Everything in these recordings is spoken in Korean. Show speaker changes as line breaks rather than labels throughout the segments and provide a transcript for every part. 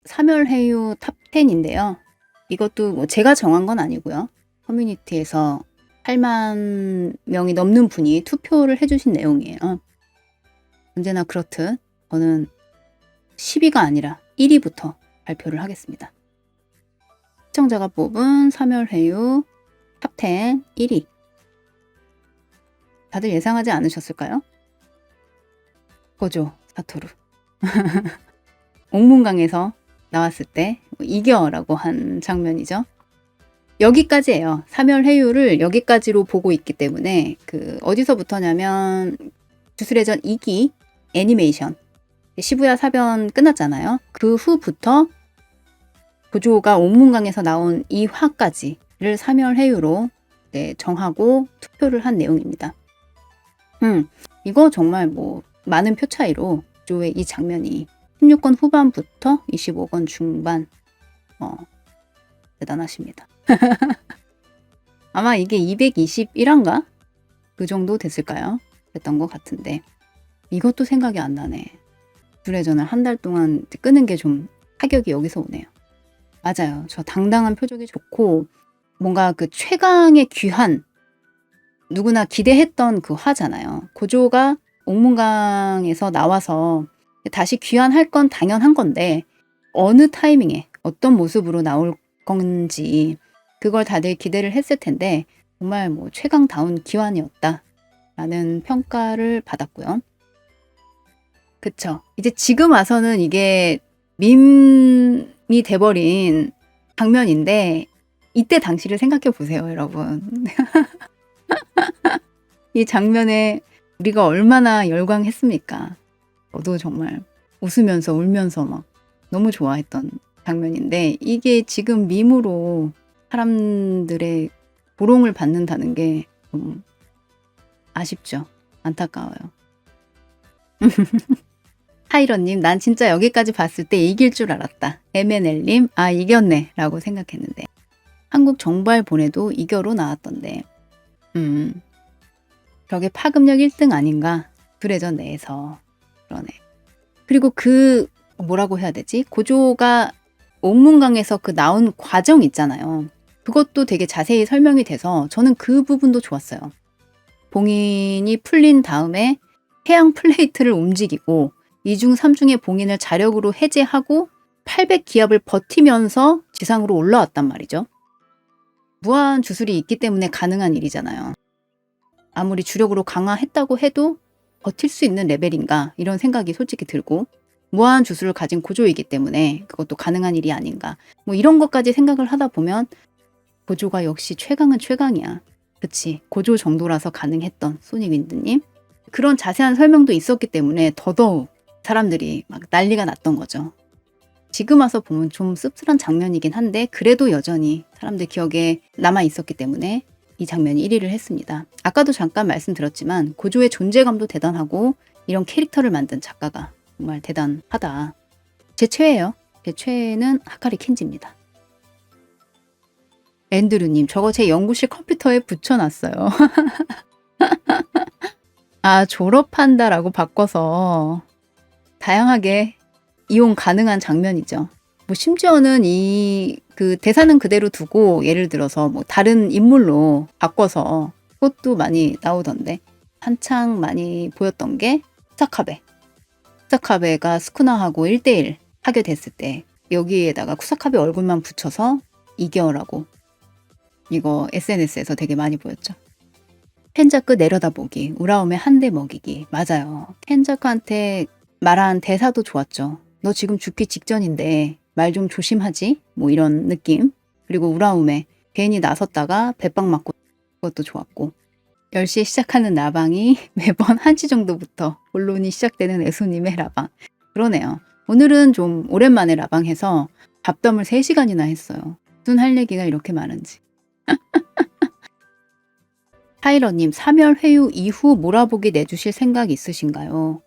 사멸해요 탑 10인데요. 이것도 뭐 제가 정한 건 아니고요. 커뮤니티에서 8만 명이 넘는 분이 투표를 해주신 내용이에요. 언제나 그렇듯 저는 10위가 아니라 1위부터 발표를 하겠습니다. 시청자가 뽑은 사멸해요 탑10 1위. 다들 예상하지 않으셨을까요? 고조 사토루. 옥문강에서 나왔을 때 이겨라고 한 장면이죠. 여기까지예요. 사멸해요를 여기까지로 보고 있기 때문에 어디서부터냐면 주술회전 2기 애니메이션 시부야 사변 끝났잖아요. 그 후부터 고조가 옥문강에서 나온 이 화까지를 사멸해요로 정하고 투표를 한 내용입니다. 이거 정말 뭐 많은 표 차이로 고조의 이 장면이 16권 후반부터 25권 중반 대단하십니다. 아마 이게 221화인가? 그 정도 됐을까요? 됐던 것 같은데 이것도 생각이 안 나네. 주술회전을 한 달 동안 끄는 게 좀 타격이 여기서 오네요. 맞아요. 저 당당한 표적이 좋고 뭔가 그 최강의 귀환 누구나 기대했던 그 화잖아요. 고조가 옥문강에서 나와서 다시 귀환할 건 당연한 건데 어느 타이밍에 어떤 모습으로 나올 건지 그걸 다들 기대를 했을 텐데 정말 뭐 최강다운 귀환이었다라는 평가를 받았고요. 그쵸. 이제 지금 와서는 이게 밈이 돼버린 장면인데 이때 당시를 생각해 보세요, 여러분. 이 장면에 우리가 얼마나 열광했습니까? 저도 정말 웃으면서 울면서 막 너무 좋아했던 장면인데 이게 지금 밈으로 사람들의 보롱을 받는다는 게 좀 아쉽죠. 안타까워요. 하이런님, 난 진짜 여기까지 봤을 때 이길 줄 알았다. MNL님, 아 이겼네 라고 생각했는데 한국 정발 보내도 이겨로 나왔던데 저게 파급력 1등 아닌가? 주술회전 내에서 그러네. 그리고 뭐라고 해야 되지? 고조가 옥문강에서 나온 과정 있잖아요. 그것도 되게 자세히 설명이 돼서 저는 그 부분도 좋았어요. 봉인이 풀린 다음에 해양 플레이트를 움직이고 2중 3중의 봉인을 자력으로 해제하고 800기압을 버티면서 지상으로 올라왔단 말이죠. 무한 주술이 있기 때문에 가능한 일이잖아요. 아무리 주력으로 강화했다고 해도 버틸 수 있는 레벨인가 이런 생각이 솔직히 들고 무한 주술을 가진 고조이기 때문에 그것도 가능한 일이 아닌가 뭐 이런 것까지 생각을 하다 보면 고조가 역시 최강은 최강이야. 그치, 고조 정도라서 가능했던 소닉윈드님 그런 자세한 설명도 있었기 때문에 더더욱 사람들이 막 난리가 났던 거죠. 지금 와서 보면 좀 씁쓸한 장면이긴 한데 그래도 여전히 사람들 기억에 남아 있었기 때문에 이 장면이 1위를 했습니다. 아까도 잠깐 말씀드렸지만 고조의 존재감도 대단하고 이런 캐릭터를 만든 작가가 정말 대단하다. 제 최애예요. 제 최애는 하카리 켄지입니다. 앤드류님, 저거 제 연구실 컴퓨터에 붙여놨어요. 아, 졸업한다라고 바꿔서 다양하게 이용 가능한 장면이죠. 뭐 심지어는 대사는 그대로 두고 예를 들어서 뭐 다른 인물로 바꿔서 그것도 많이 나오던데 한창 많이 보였던 게 쿠사카베가 스쿠나하고 1대1 하게 됐을 때 여기에다가 쿠사카베 얼굴만 붙여서 이겨라고 이거 SNS에서 되게 많이 보였죠. 켄자크 내려다보기, 우라움에 한 대 먹이기. 맞아요. 켄자크한테 말한 대사도 좋았죠. 너 지금 죽기 직전인데 말 좀 조심하지? 뭐 이런 느낌. 그리고 우라움에 괜히 나섰다가 배빵 맞고 그것도 좋았고 10시에 시작하는 라방이 매번 1시 정도부터 본론이 시작되는 애수님의 라방. 그러네요. 오늘은 좀 오랜만에 라방해서 밥담을 3시간이나 했어요. 무슨 할 얘기가 이렇게 많은지. 타이러님, 사멸회유 이후 몰아보기 내주실 생각 있으신가요?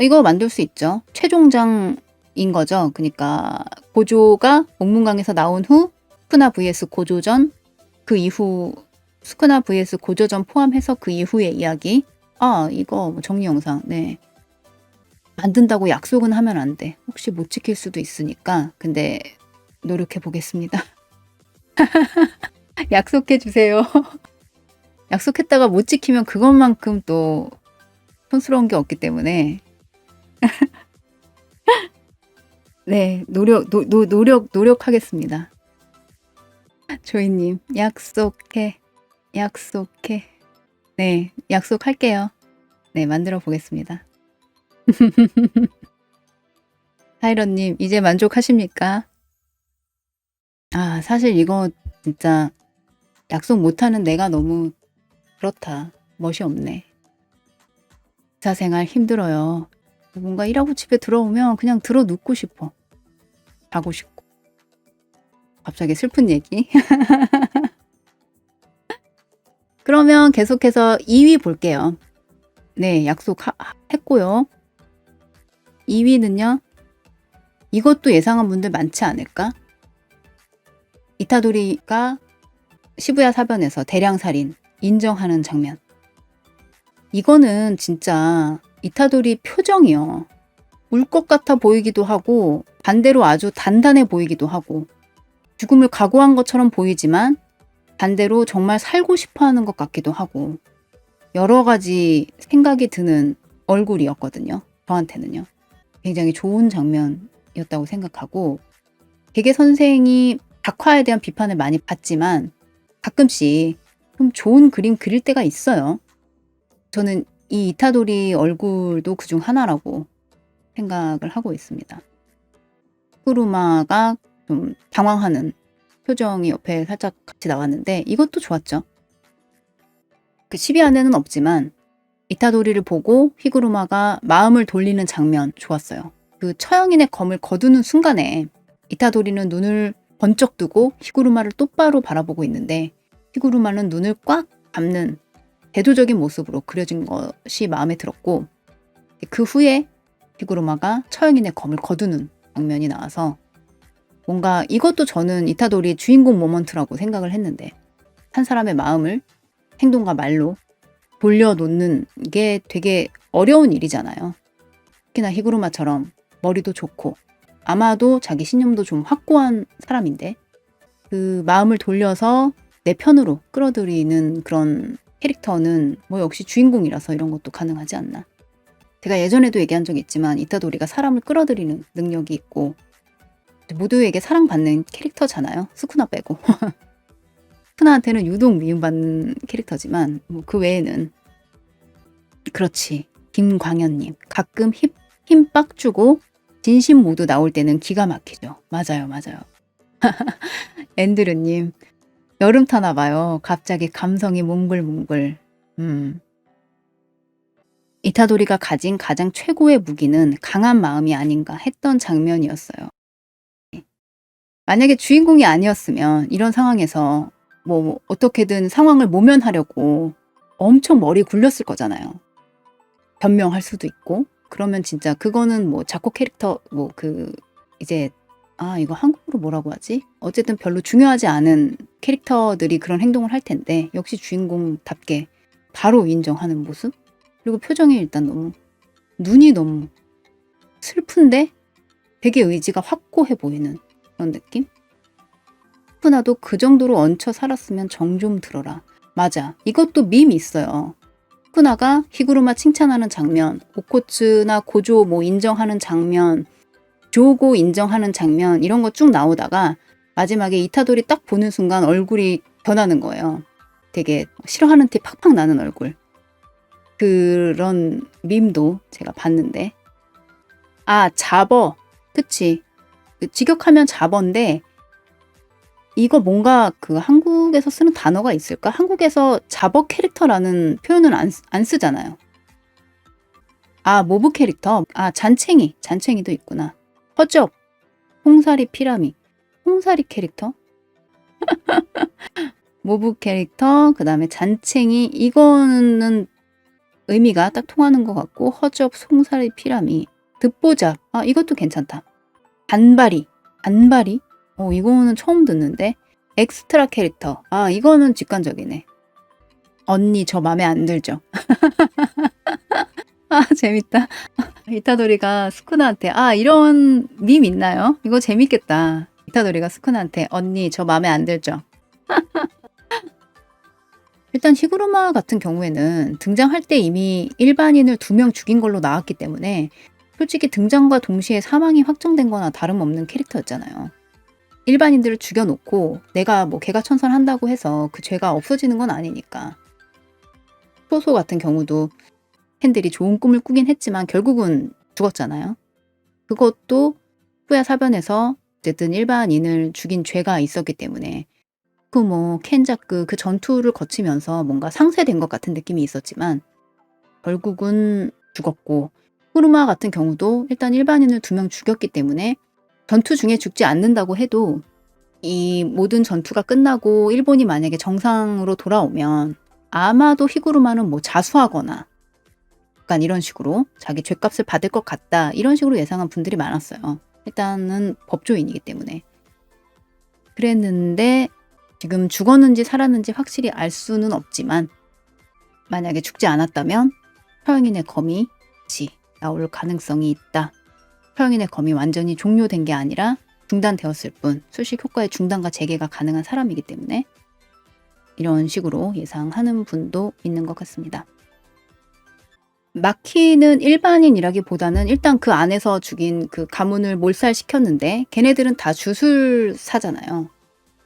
이거 만들 수 있죠. 최종장인 거죠. 그러니까 고조가 옥문강에서 나온 후 스쿠나 vs 고조전 그 이후 스쿠나 vs 고조전 포함해서 그 이후의 이야기. 이거 정리 영상. 네. 만든다고 약속은 하면 안 돼. 혹시 못 지킬 수도 있으니까. 근데 노력해 보겠습니다. 약속해 주세요. 약속했다가 못 지키면 그것만큼 또 촌스러운 게 없기 때문에 네, 노력하겠습니다. 조이님, 약속해. 네, 약속할게요. 네, 만들어 보겠습니다. 타이런님, 이제 만족하십니까? 아, 사실 이거 진짜 약속 못하는 내가 너무 그렇다. 멋이 없네. 기사 생활 힘들어요. 뭔가 일하고 집에 들어오면 그냥 들어 눕고 싶어. 자고 싶고. 갑자기 슬픈 얘기. 그러면 계속해서 2위 볼게요. 네, 약속했고요. 2위는요. 이것도 예상한 분들 많지 않을까? 이타도리가 시부야 사변에서 대량살인 인정하는 장면. 이거는 진짜 이타도리 표정이요. 울 것 같아 보이기도 하고 반대로 아주 단단해 보이기도 하고 죽음을 각오한 것처럼 보이지만 반대로 정말 살고 싶어 하는 것 같기도 하고 여러 가지 생각이 드는 얼굴이었거든요. 저한테는요. 굉장히 좋은 장면이었다고 생각하고 개계 선생이 작화에 대한 비판을 많이 받지만 가끔씩 좀 좋은 그림 그릴 때가 있어요. 저는 이 이타도리 얼굴도 그중 하나라고 생각을 하고 있습니다. 히구루마가 좀 당황하는 표정이 옆에 살짝 같이 나왔는데 이것도 좋았죠. 그 10위 안에는 없지만 이타도리를 보고 히구루마가 마음을 돌리는 장면 좋았어요. 그 처형인의 검을 거두는 순간에 이타도리는 눈을 번쩍 뜨고 히구루마를 똑바로 바라보고 있는데 히구루마는 눈을 꽉 감는 대조적인 모습으로 그려진 것이 마음에 들었고 그 후에 히구루마가 처형인의 검을 거두는 장면이 나와서 뭔가 이것도 저는 이타도리의 주인공 모먼트라고 생각을 했는데 한 사람의 마음을 행동과 말로 돌려놓는 게 되게 어려운 일이잖아요. 특히나 히구루마처럼 머리도 좋고 아마도 자기 신념도 좀 확고한 사람인데 그 마음을 돌려서 내 편으로 끌어들이는 그런 캐릭터는 뭐 역시 주인공이라서 이런 것도 가능하지 않나. 제가 예전에도 얘기한 적이 있지만 이타도리가 사람을 끌어들이는 능력이 있고 모두에게 사랑받는 캐릭터잖아요. 스쿠나 빼고. 스쿠나한테는 유독 미움받는 캐릭터지만 뭐 그 외에는 그렇지. 김광현님 가끔 힘 빡 주고 진심 모두 나올 때는 기가 막히죠. 맞아요. 앤드류님 여름 타나 봐요. 갑자기 감성이 몽글몽글. 이타도리가 가진 가장 최고의 무기는 강한 마음이 아닌가 했던 장면이었어요. 만약에 주인공이 아니었으면 이런 상황에서 뭐 어떻게든 상황을 모면하려고 엄청 머리 굴렸을 거잖아요. 변명할 수도 있고 그러면 진짜 그거는 뭐 작곡 캐릭터 뭐 이제 이거 한국어로 뭐라고 하지? 어쨌든 별로 중요하지 않은 캐릭터들이 그런 행동을 할 텐데 역시 주인공답게 바로 인정하는 모습? 그리고 표정이 일단 눈이 너무 슬픈데 되게 의지가 확고해 보이는 그런 느낌? 스쿠나도 그 정도로 얹혀 살았으면 정 좀 들어라. 맞아. 이것도 밈이 있어요. 스쿠나가 히구루마 칭찬하는 장면, 오코츠나 고조 뭐 인정하는 장면, 조고 인정하는 장면 이런 거 쭉 나오다가 마지막에 이타도리 딱 보는 순간 얼굴이 변하는 거예요. 되게 싫어하는 티 팍팍 나는 얼굴. 그런 밈도 제가 봤는데 잡어. 그치. 직역하면 잡어인데 이거 뭔가 그 한국에서 쓰는 단어가 있을까? 한국에서 잡어 캐릭터라는 표현을 안 쓰잖아요. 모브 캐릭터. 잔챙이도 있구나. 허접, 홍사리 피라미. 홍사리 캐릭터? 모브 캐릭터, 그 다음에 잔챙이. 이거는 의미가 딱 통하는 것 같고 허접, 홍사리 피라미. 듣보잡. 이것도 괜찮다. 단발이. 이거는 처음 듣는데. 엑스트라 캐릭터. 이거는 직관적이네. 언니 저 맘에 안 들죠? 재밌다. 이타도리가 스쿠나한테 이런 밈 있나요? 이거 재밌겠다. 이타도리가 스쿠나한테 언니 저 마음에 안 들죠? 일단 히구르마 같은 경우에는 등장할 때 이미 일반인을 2명 죽인 걸로 나왔기 때문에 솔직히 등장과 동시에 사망이 확정된 거나 다름없는 캐릭터였잖아요. 일반인들을 죽여놓고 내가 뭐 개가천선한다고 해서 그 죄가 없어지는 건 아니니까. 소소 같은 경우도 팬들이 좋은 꿈을 꾸긴 했지만 결국은 죽었잖아요. 그것도 후야 사변에서 어쨌든 일반인을 죽인 죄가 있었기 때문에 그 뭐 켄자크 그 전투를 거치면서 뭔가 상쇄된 것 같은 느낌이 있었지만 결국은 죽었고, 후르마 같은 경우도 일단 일반인을 2명 죽였기 때문에 전투 중에 죽지 않는다고 해도 이 모든 전투가 끝나고 일본이 만약에 정상으로 돌아오면 아마도 히구르마는 뭐 자수하거나 약간 이런 식으로 자기 죗값을 받을 것 같다, 이런 식으로 예상한 분들이 많았어요. 일단은 법조인이기 때문에. 그랬는데 지금 죽었는지 살았는지 확실히 알 수는 없지만 만약에 죽지 않았다면 서영인의 검이 다시 나올 가능성이 있다. 서영인의 검이 완전히 종료된 게 아니라 중단되었을 뿐, 수식 효과의 중단과 재개가 가능한 사람이기 때문에 이런 식으로 예상하는 분도 있는 것 같습니다. 마키는 일반인이라기보다는 일단 그 안에서 죽인 그 가문을 몰살시켰는데 걔네들은 다 주술사잖아요.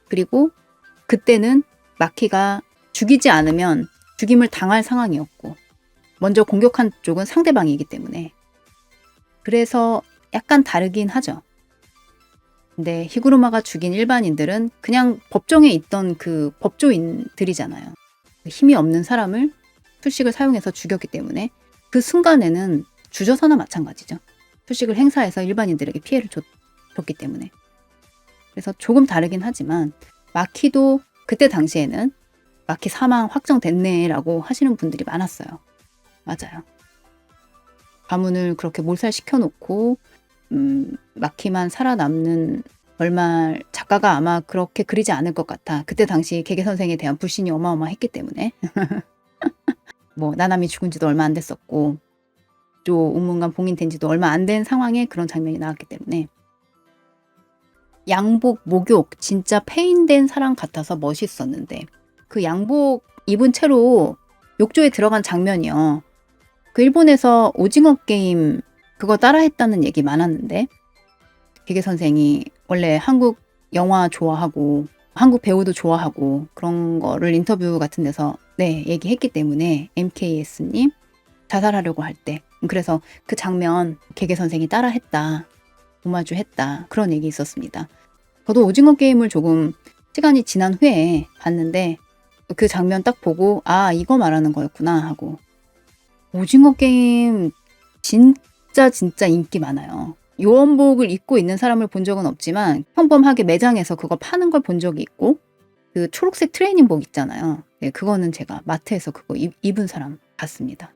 그리고 그때는 마키가 죽이지 않으면 죽임을 당할 상황이었고 먼저 공격한 쪽은 상대방이기 때문에 그래서 약간 다르긴 하죠. 근데 히구르마가 죽인 일반인들은 그냥 법정에 있던 그 법조인들이잖아요. 힘이 없는 사람을 수식을 사용해서 죽였기 때문에 그 순간에는 주저사나 마찬가지죠. 수식을 행사해서 일반인들에게 피해를 줬기 때문에. 그래서 조금 다르긴 하지만 마키도 그때 당시에는 마키 사망 확정됐네 라고 하시는 분들이 많았어요. 맞아요. 가문을 그렇게 몰살시켜놓고 마키만 살아남는 결말, 작가가 아마 그렇게 그리지 않을 것 같아. 그때 당시 개개 선생에 대한 불신이 어마어마했기 때문에. 뭐 나남이 죽은 지도 얼마 안 됐었고 조 웅문관 봉인된 지도 얼마 안 된 상황에 그런 장면이 나왔기 때문에 양복, 목욕 진짜 페인된 사람 같아서 멋있었는데 그 양복 입은 채로 욕조에 들어간 장면이요. 그 일본에서 오징어 게임 그거 따라했다는 얘기 많았는데 기계 선생이 원래 한국 영화 좋아하고 한국 배우도 좋아하고 그런 거를 인터뷰 같은 데서 얘기했기 때문에 MKS님 자살하려고 할 때 그래서 그 장면 개개 선생이 따라했다, 오마주 했다, 그런 얘기 있었습니다. 저도 오징어 게임을 조금 시간이 지난 후에 봤는데 그 장면 딱 보고 이거 말하는 거였구나 하고. 오징어 게임 진짜 인기 많아요. 요원복을 입고 있는 사람을 본 적은 없지만 평범하게 매장에서 그거 파는 걸 본 적이 있고 그 초록색 트레이닝복 있잖아요. 그거는 제가 마트에서 그거 입은 사람 봤습니다.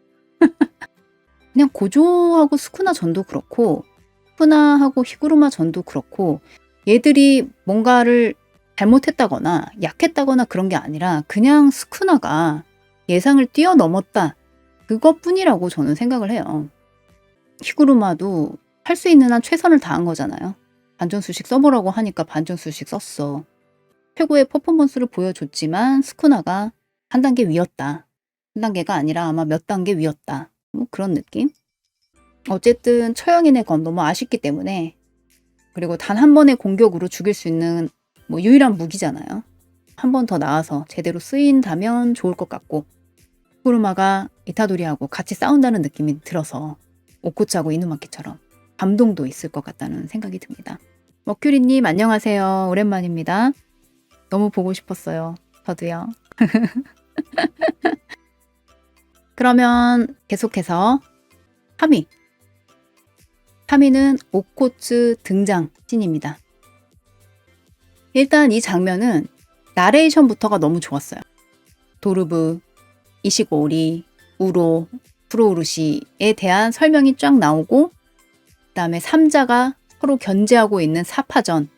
그냥 고조하고 스쿠나 전도 그렇고 스쿠나하고 히구르마 전도 그렇고 얘들이 뭔가를 잘못했다거나 약했다거나 그런 게 아니라 그냥 스쿠나가 예상을 뛰어넘었다, 그것뿐이라고 저는 생각을 해요. 히구르마도 할 수 있는 한 최선을 다한 거잖아요. 반전수식 써보라고 하니까 반전수식 썼어. 최고의 퍼포먼스를 보여줬지만 스쿠나가 한 단계 위였다. 한 단계가 아니라 아마 몇 단계 위였다. 뭐 그런 느낌? 어쨌든 처형인의 검 너무 아쉽기 때문에, 그리고 단 한 번의 공격으로 죽일 수 있는 뭐 유일한 무기잖아요. 한 번 더 나와서 제대로 쓰인다면 좋을 것 같고 히구르마가 이타도리하고 같이 싸운다는 느낌이 들어서 오코츠하고 이누마키처럼 감동도 있을 것 같다는 생각이 듭니다. 머큐리님 안녕하세요. 오랜만입니다. 너무 보고 싶었어요. 저도요. 그러면 계속해서 3위. 3위는 오코츠 등장 씬입니다. 일단 이 장면은 나레이션부터가 너무 좋았어요. 도르부, 이시고리, 우로, 프로우루시에 대한 설명이 쫙 나오고 그다음에 3자가 서로 견제하고 있는 사파전,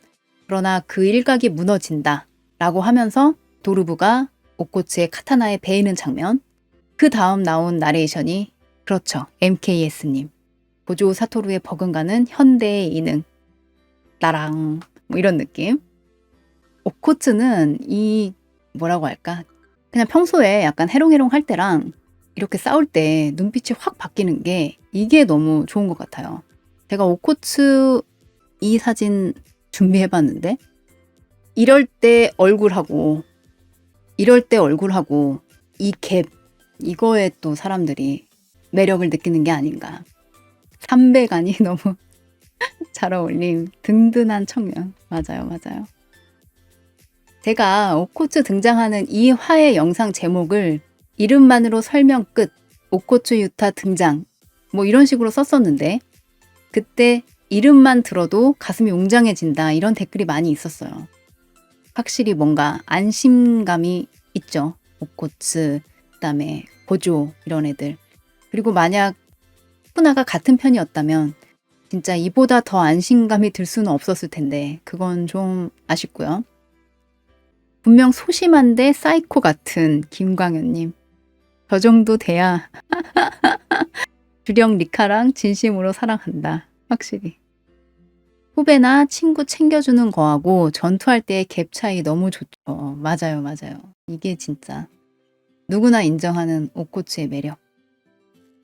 그러나 그 일각이 무너진다 라고 하면서 도르부가 오코츠의 카타나에 베이는 장면, 그 다음 나온 나레이션이 그렇죠. MKS님. 고조 사토루에 버금가는 현대의 이능. 나랑 뭐 이런 느낌. 오코츠는 이 뭐라고 할까? 그냥 평소에 약간 해롱해롱 할 때랑 이렇게 싸울 때 눈빛이 확 바뀌는 게 이게 너무 좋은 것 같아요. 제가 오코츠 이 사진 준비해봤는데 이럴 때 얼굴하고 이 갭 이거에 또 사람들이 매력을 느끼는 게 아닌가. 삼배간이 너무 잘 어울림. 든든한 청년. 맞아요. 제가 오코츠 등장하는 이 화의 영상 제목을 이름만으로 설명 끝, 오코츠 유타 등장 뭐 이런 식으로 썼었는데 그때 이름만 들어도 가슴이 웅장해진다 이런 댓글이 많이 있었어요. 확실히 뭔가 안심감이 있죠. 오코츠, 그다음에 고조 이런 애들. 그리고 만약 후나가 같은 편이었다면 진짜 이보다 더 안심감이 들 수는 없었을 텐데 그건 좀 아쉽고요. 분명 소심한데 사이코 같은 김광현님. 저 정도 돼야 주령 리카랑 진심으로 사랑한다. 확실히. 후배나 친구 챙겨주는 거하고 전투할 때의 갭 차이 너무 좋죠. 맞아요. 이게 진짜 누구나 인정하는 오코츠의 매력.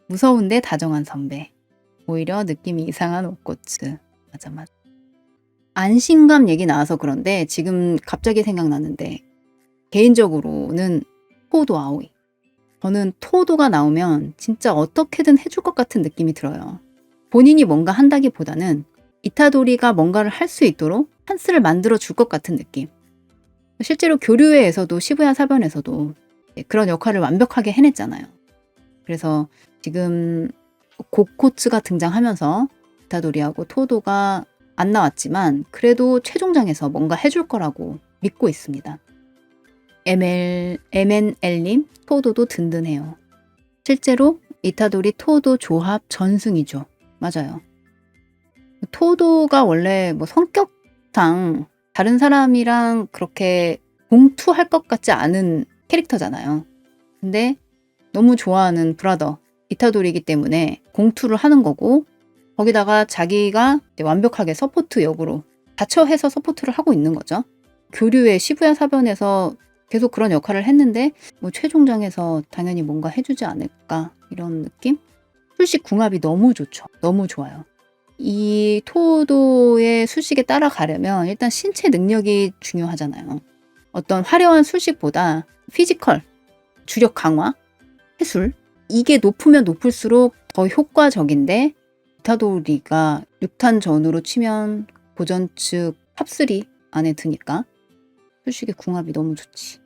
무서운데 다정한 선배. 오히려 느낌이 이상한 오코츠. 맞아. 안심감 얘기 나와서 그런데 지금 갑자기 생각났는데 개인적으로는 토도 아오이. 저는 토도가 나오면 진짜 어떻게든 해줄 것 같은 느낌이 들어요. 본인이 뭔가 한다기보다는 이타도리가 뭔가를 할 수 있도록 찬스를 만들어 줄 것 같은 느낌. 실제로 교류회에서도 시부야 사변에서도 그런 역할을 완벽하게 해냈잖아요. 그래서 지금 고코츠가 등장하면서 이타도리하고 토도가 안 나왔지만 그래도 최종장에서 뭔가 해줄 거라고 믿고 있습니다. MNL님 토도도 든든해요. 실제로 이타도리 토도 조합 전승이죠. 맞아요. 토도가 원래 뭐 성격상 다른 사람이랑 그렇게 공투할 것 같지 않은 캐릭터잖아요. 근데 너무 좋아하는 브라더 이타도리이기 때문에 공투를 하는 거고 거기다가 자기가 완벽하게 서포트 역으로 자처해서 서포트를 하고 있는 거죠. 교류의 시부야 사변에서 계속 그런 역할을 했는데 뭐 최종장에서 당연히 뭔가 해주지 않을까 이런 느낌? 술식 궁합이 너무 좋죠. 너무 좋아요. 이 토도의 술식에 따라가려면 일단 신체 능력이 중요하잖아요. 어떤 화려한 술식보다 피지컬, 주력 강화, 해술 이게 높으면 높을수록 더 효과적인데 이타도리가 6탄 전으로 치면 고전 측 탑3 안에 드니까 술식의 궁합이 너무 좋지.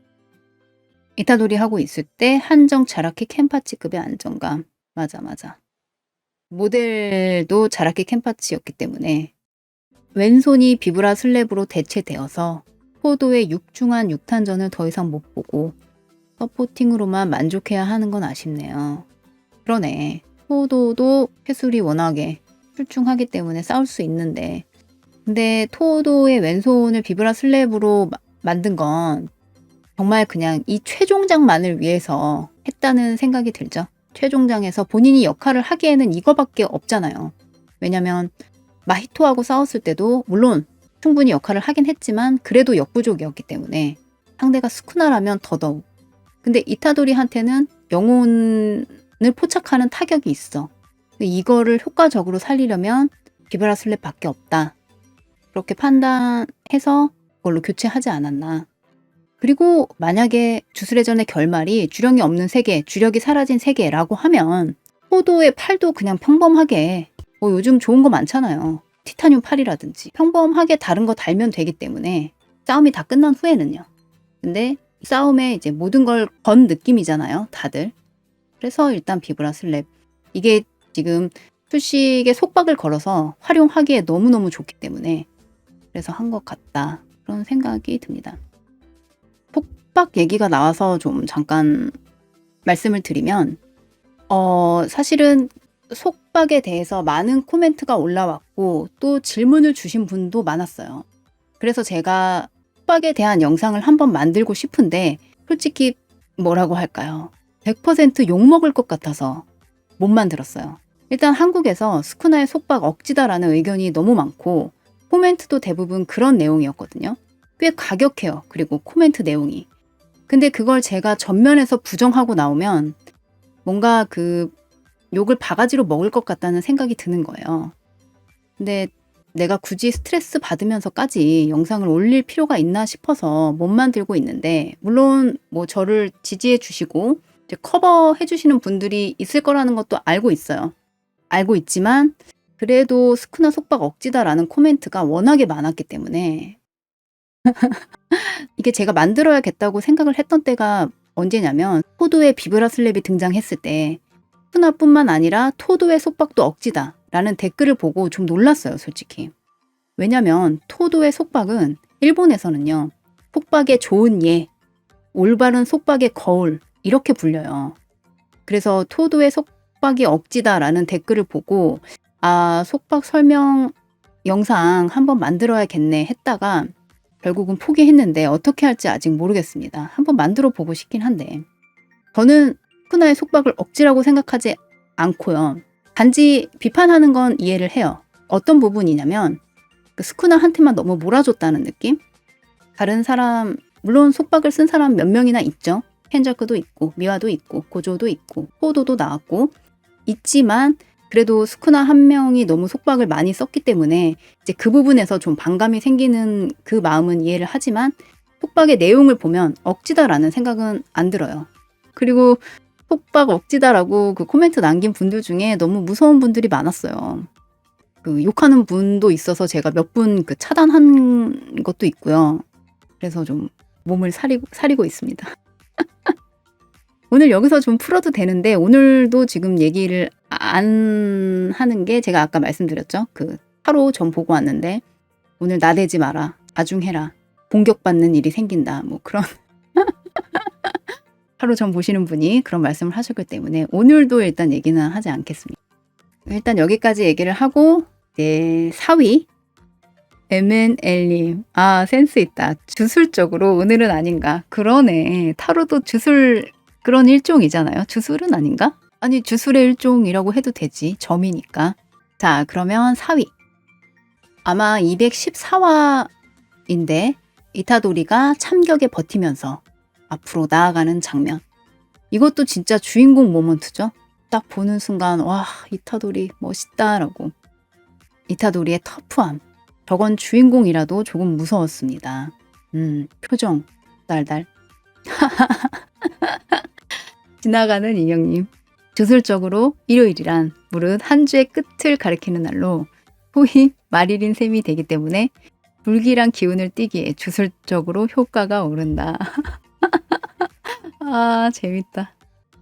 이타도리 하고 있을 때 한정 자라키 켄파치급의 안정감. 맞아. 모델도 자라키 켄파치였기 때문에 왼손이 비브라 슬랩으로 대체되어서 포도의 육중한 6탄전을 더 이상 못 보고 서포팅으로만 만족해야 하는 건 아쉽네요. 그러네. 토도도 해술이 워낙에 출중하기 때문에 싸울 수 있는데 근데 토도의 왼손을 비브라 슬랩으로 만든 건 정말 그냥 이 최종장만을 위해서 했다는 생각이 들죠. 최종장에서 본인이 역할을 하기에는 이거밖에 없잖아요. 왜냐면 마히토하고 싸웠을 때도 물론 충분히 역할을 하긴 했지만 그래도 역부족이었기 때문에 상대가 스쿠나라면 더더욱. 근데 이타도리한테는 영혼을 포착하는 타격이 있어. 이거를 효과적으로 살리려면 비브라 슬랩밖에 없다. 그렇게 판단해서 그걸로 교체하지 않았나. 그리고 만약에 주술회전의 결말이 주령이 없는 세계, 주력이 사라진 세계라고 하면 포도의 팔도 그냥 평범하게 뭐 요즘 좋은 거 많잖아요. 티타늄 팔이라든지 평범하게 다른 거 달면 되기 때문에 싸움이 다 끝난 후에는요. 근데 싸움에 이제 모든 걸 건 느낌이잖아요. 다들. 그래서 일단 비브라 슬랩. 이게 지금 출식에 속박을 걸어서 활용하기에 너무너무 좋기 때문에 그래서 한 것 같다. 그런 생각이 듭니다. 속박 얘기가 나와서 좀 잠깐 말씀을 드리면 사실은 속박에 대해서 많은 코멘트가 올라왔고 또 질문을 주신 분도 많았어요. 그래서 제가 속박에 대한 영상을 한번 만들고 싶은데 솔직히 뭐라고 할까요? 100% 욕먹을 것 같아서 못 만들었어요. 일단 한국에서 스쿠나의 속박 억지다라는 의견이 너무 많고 코멘트도 대부분 그런 내용이었거든요. 꽤 가격해요. 그리고 코멘트 내용이. 근데 그걸 제가 전면에서 부정하고 나오면 뭔가 그 욕을 바가지로 먹을 것 같다는 생각이 드는 거예요. 근데 내가 굳이 스트레스 받으면서까지 영상을 올릴 필요가 있나 싶어서 못 만들고 있는데, 물론 뭐 저를 지지해 주시고 이제 커버해 주시는 분들이 있을 거라는 것도 알고 있어요. 알고 있지만 그래도 스쿠나 속박 억지다라는 코멘트가 워낙에 많았기 때문에 이게 제가 만들어야겠다고 생각을 했던 때가 언제냐면, 토도의 비브라 슬랩이 등장했을 때 스쿠나뿐만 아니라 토도의 속박도 억지다 라는 댓글을 보고 좀 놀랐어요, 솔직히. 왜냐면 토도의 속박은 일본에서는요, 속박의 좋은 예, 올바른 속박의 거울 이렇게 불려요. 그래서 토도의 속박이 억지다라는 댓글을 보고 아, 속박 설명 영상 한번 만들어야겠네 했다가 결국은 포기했는데 어떻게 할지 아직 모르겠습니다. 한번 만들어 보고 싶긴 한데, 저는 스쿠나의 속박을 억지라고 생각하지 않고요. 단지 비판하는 건 이해를 해요. 어떤 부분이냐면 그 스쿠나한테만 너무 몰아줬다는 느낌? 다른 사람, 물론 속박을 쓴 사람 몇 명이나 있죠. 켄저크도 있고 미와도 있고 고조도 있고 호도도 나왔고 있지만, 그래도 스쿠나 한 명이 너무 속박을 많이 썼기 때문에 이제 그 부분에서 좀 반감이 생기는 그 마음은 이해를 하지만 속박의 내용을 보면 억지다라는 생각은 안 들어요. 그리고 속박 억지다라고 그 코멘트 남긴 분들 중에 너무 무서운 분들이 많았어요. 그 욕하는 분도 있어서 제가 몇 분 그 차단한 것도 있고요. 그래서 좀 몸을 사리고 있습니다. 오늘 여기서 좀 풀어도 되는데 오늘도 지금 얘기를 안 하는 게, 제가 아까 말씀드렸죠. 그 타로 점 보고 왔는데 오늘 나대지 마라, 아중해라, 공격받는 일이 생긴다, 뭐 그런 타로 점 보시는 분이 그런 말씀을 하셨기 때문에 오늘도 일단 얘기는 하지 않겠습니다. 일단 여기까지 얘기를 하고, 4위 MNL님, 아 센스 있다. 주술적으로 오늘은 아닌가. 그러네, 타로도 주술 그런 일종이잖아요. 주술은 아닌가? 아니, 주술의 일종이라고 해도 되지. 점이니까. 자, 그러면 4위. 아마 214화인데 이타도리가 참격에 버티면서 앞으로 나아가는 장면. 이것도 진짜 주인공 모먼트죠. 딱 보는 순간 와, 이타도리 멋있다라고. 이타도리의 터프함. 저건 주인공이라도 조금 무서웠습니다. 표정 달달. 지나가는 인형님. 주술적으로 일요일이란 무릇 한 주의 끝을 가리키는 날로 소위 말일인 셈이 되기 때문에 불길한 기운을 띠기에 주술적으로 효과가 오른다. 아, 재밌다.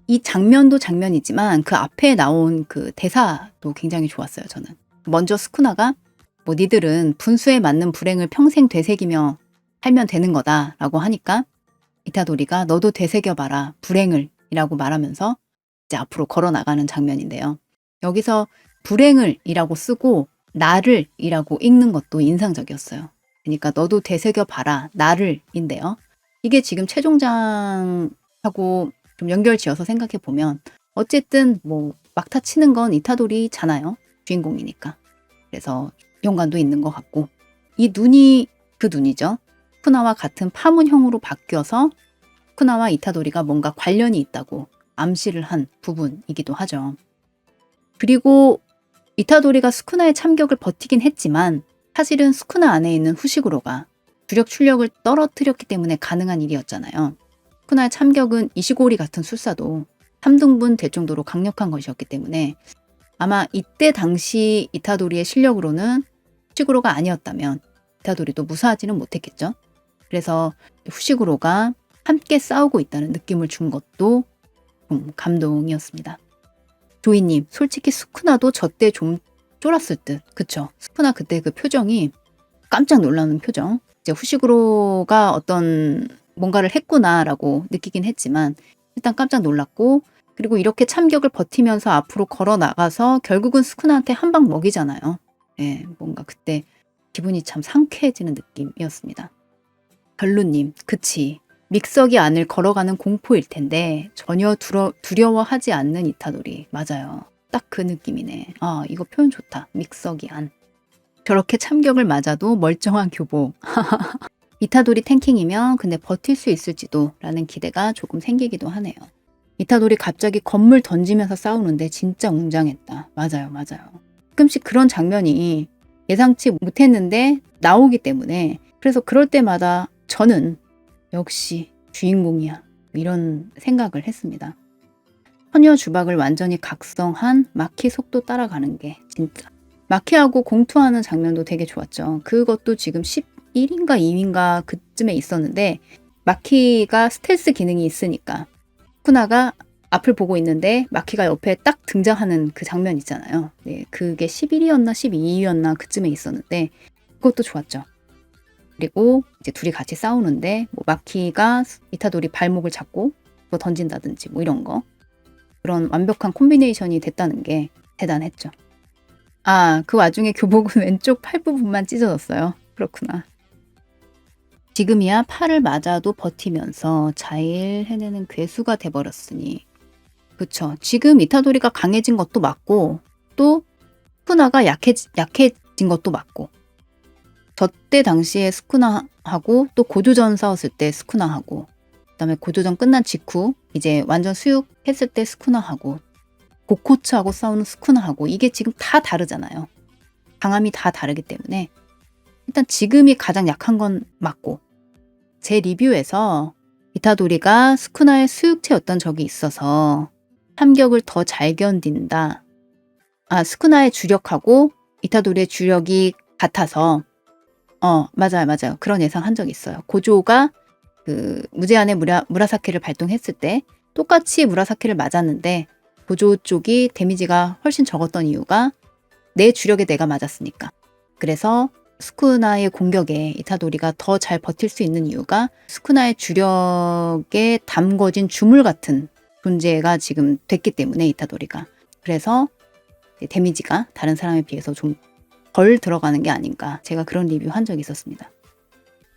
이 장면도 장면이지만 그 앞에 나온 그 대사도 굉장히 좋았어요, 저는. 먼저 스쿠나가 뭐 니들은 분수에 맞는 불행을 평생 되새기며 살면 되는 거다라고 하니까 이타도리가 너도 되새겨봐라 불행을 이라고 말하면서 이제 앞으로 걸어 나가는 장면인데요. 여기서 불행을 이라고 쓰고 나를 이라고 읽는 것도 인상적이었어요. 그러니까 너도 되새겨봐라 나를 인데요. 이게 지금 최종장하고 좀 연결 지어서 생각해 보면 어쨌든 뭐 막타 치는 건 이타도리잖아요. 주인공이니까. 그래서 연관도 있는 것 같고, 이 눈이 그 눈이죠. 스쿠나와 같은 파문형으로 바뀌어서 스쿠나와 이타도리가 뭔가 관련이 있다고 암시를 한 부분이기도 하죠. 그리고 이타도리가 스쿠나의 참격을 버티긴 했지만 사실은 스쿠나 안에 있는 후시구로가 주력 출력을 떨어뜨렸기 때문에 가능한 일이었잖아요. 스쿠나의 참격은 이시고리 같은 술사도 3등분 될 정도로 강력한 것이었기 때문에 아마 이때 당시 이타도리의 실력으로는 후시구로가 아니었다면 이타도리도 무사하지는 못했겠죠. 그래서 후시구로가 함께 싸우고 있다는 느낌을 준 것도 좀 감동이었습니다. 조이님, 솔직히 스쿠나도 저 때 좀 쫄았을 듯. 그쵸? 스쿠나 그때 그 표정이 깜짝 놀라는 표정. 이제 후시구로가 어떤 뭔가를 했구나라고 느끼긴 했지만 일단 깜짝 놀랐고, 그리고 이렇게 참격을 버티면서 앞으로 걸어 나가서 결국은 스쿠나한테 한 방 먹이잖아요. 예, 뭔가 그때 기분이 참 상쾌해지는 느낌이었습니다. 별루님, 그치. 믹서기 안을 걸어가는 공포일 텐데 전혀 두려워하지 않는 이타도리. 맞아요. 딱 그 느낌이네. 아, 이거 표현 좋다. 믹서기 안. 저렇게 참격을 맞아도 멀쩡한 교복. 이타도리 탱킹이면 근데 버틸 수 있을지도 라는 기대가 조금 생기기도 하네요. 이타도리 갑자기 건물 던지면서 싸우는데 진짜 웅장했다. 맞아요, 맞아요. 가끔씩 그런 장면이 예상치 못했는데 나오기 때문에, 그래서 그럴 때마다 저는 역시 주인공이야, 이런 생각을 했습니다. 처녀 주박을 완전히 각성한 마키 속도 따라가는 게 진짜. 마키하고 공투하는 장면도 되게 좋았죠. 그것도 지금 11인가 2인가 그쯤에 있었는데, 마키가 스텔스 기능이 있으니까 쿠나가 앞을 보고 있는데 마키가 옆에 딱 등장하는 그 장면 있잖아요. 네, 그게 11위였나 12위였나 그쯤에 있었는데 그것도 좋았죠. 그리고 이제 둘이 같이 싸우는데 뭐 마키가 이타도리 발목을 잡고 뭐 던진다든지 뭐 이런 거, 그런 완벽한 콤비네이션이 됐다는 게 대단했죠. 아, 그 와중에 교복은 왼쪽 팔 부분만 찢어졌어요. 그렇구나. 지금이야 팔을 맞아도 버티면서 잘 해내는 괴수가 돼버렸으니. 그쵸. 지금 이타도리가 강해진 것도 맞고 또 스쿠나가 약해진 것도 맞고, 저때 당시에 스쿠나하고 또 고조전 싸웠을 때 스쿠나하고, 그다음에 고조전 끝난 직후 이제 완전 수육했을 때 스쿠나하고, 고코츠하고 싸우는 스쿠나하고, 이게 지금 다 다르잖아요. 강함이 다 다르기 때문에 일단 지금이 가장 약한 건 맞고, 제 리뷰에서 이타도리가 스쿠나의 수육체였던 적이 있어서 참격을 더 잘 견딘다. 아, 스쿠나의 주력하고 이타도리의 주력이 같아서 맞아요. 그런 예상 한 적이 있어요. 고조가 그 무제한의 무라사키를 발동했을 때 똑같이 무라사키를 맞았는데 고조 쪽이 데미지가 훨씬 적었던 이유가 내 주력에 내가 맞았으니까. 그래서 스쿠나의 공격에 이타도리가 더 잘 버틸 수 있는 이유가 스쿠나의 주력에 담궈진 주물 같은 존재가 지금 됐기 때문에, 이타도리가. 그래서 데미지가 다른 사람에 비해서 좀 덜 들어가는 게 아닌가, 제가 그런 리뷰 한 적이 있었습니다.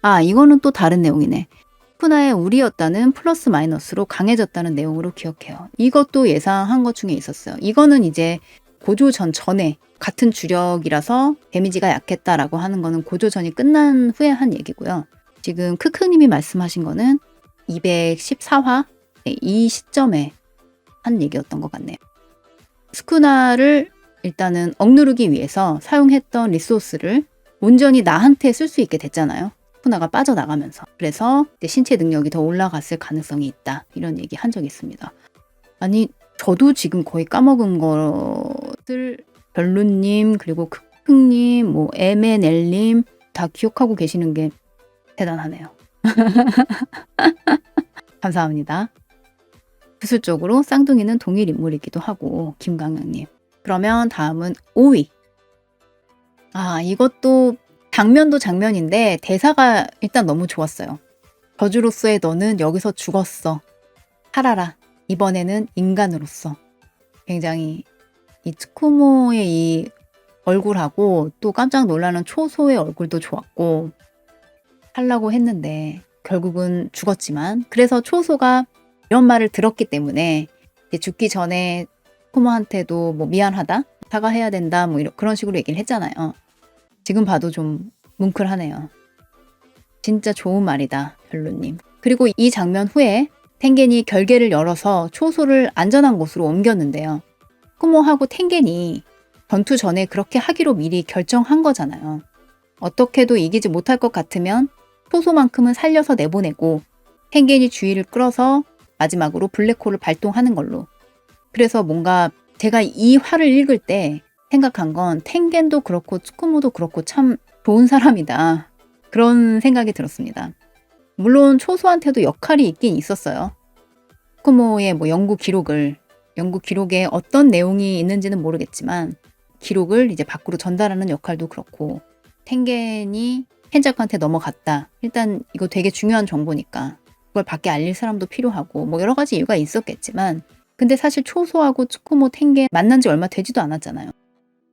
아, 이거는 또 다른 내용이네. 스쿠나의 우리였다는 플러스 마이너스로 강해졌다는 내용으로 기억해요. 이것도 예상한 것 중에 있었어요. 이거는 이제 고조전 전에 같은 주력이라서 데미지가 약했다라고 하는 거는 고조전이 끝난 후에 한 얘기고요. 지금 크크님이 말씀하신 거는 214화 이 시점에 한 얘기였던 것 같네요. 스쿠나를 일단은 억누르기 위해서 사용했던 리소스를 온전히 나한테 쓸 수 있게 됐잖아요. 스쿠나가 빠져나가면서. 그래서 신체 능력이 더 올라갔을 가능성이 있다, 이런 얘기 한 적이 있습니다. 아니, 저도 지금 거의 까먹은 것들 별루님, 그리고 크크님, 뭐 MNL님 다 기억하고 계시는 게 대단하네요. 감사합니다. 기술적으로 쌍둥이는 동일 인물이기도 하고. 김강영님. 그러면 다음은 5위. 아, 이것도 장면도 장면인데 대사가 일단 너무 좋았어요. 저주로서의 너는 여기서 죽었어. 살아라. 이번에는 인간으로서. 굉장히 이 츠쿠모의 이 얼굴하고 또 깜짝 놀라는 초소의 얼굴도 좋았고, 하려고 했는데 결국은 죽었지만, 그래서 초소가 이런 말을 들었기 때문에 이제 죽기 전에 츠쿠모한테도 뭐 미안하다, 사과해야 된다, 뭐 그런 식으로 얘기를 했잖아요. 지금 봐도 좀 뭉클하네요. 진짜 좋은 말이다, 별로님. 그리고 이 장면 후에 텐겐이 결계를 열어서 초소를 안전한 곳으로 옮겼는데요. 츠쿠모하고 텐겐이 전투 전에 그렇게 하기로 미리 결정한 거잖아요. 어떻게도 이기지 못할 것 같으면 초소만큼은 살려서 내보내고 텐겐이 주의를 끌어서 마지막으로 블랙홀을 발동하는 걸로. 그래서 뭔가 제가 이 화를 읽을 때 생각한 건 텐겐도 그렇고 츠쿠모도 그렇고 참 좋은 사람이다, 그런 생각이 들었습니다. 물론 초소한테도 역할이 있긴 있었어요. 츠쿠모의 뭐 연구 기록에 어떤 내용이 있는지는 모르겠지만 기록을 이제 밖으로 전달하는 역할도 그렇고, 텐겐이 켄자쿠한테 넘어갔다. 일단 이거 되게 중요한 정보니까 그걸 밖에 알릴 사람도 필요하고 뭐 여러 가지 이유가 있었겠지만, 근데 사실 초소하고 츠쿠모 텐겐 만난 지 얼마 되지도 않았잖아요.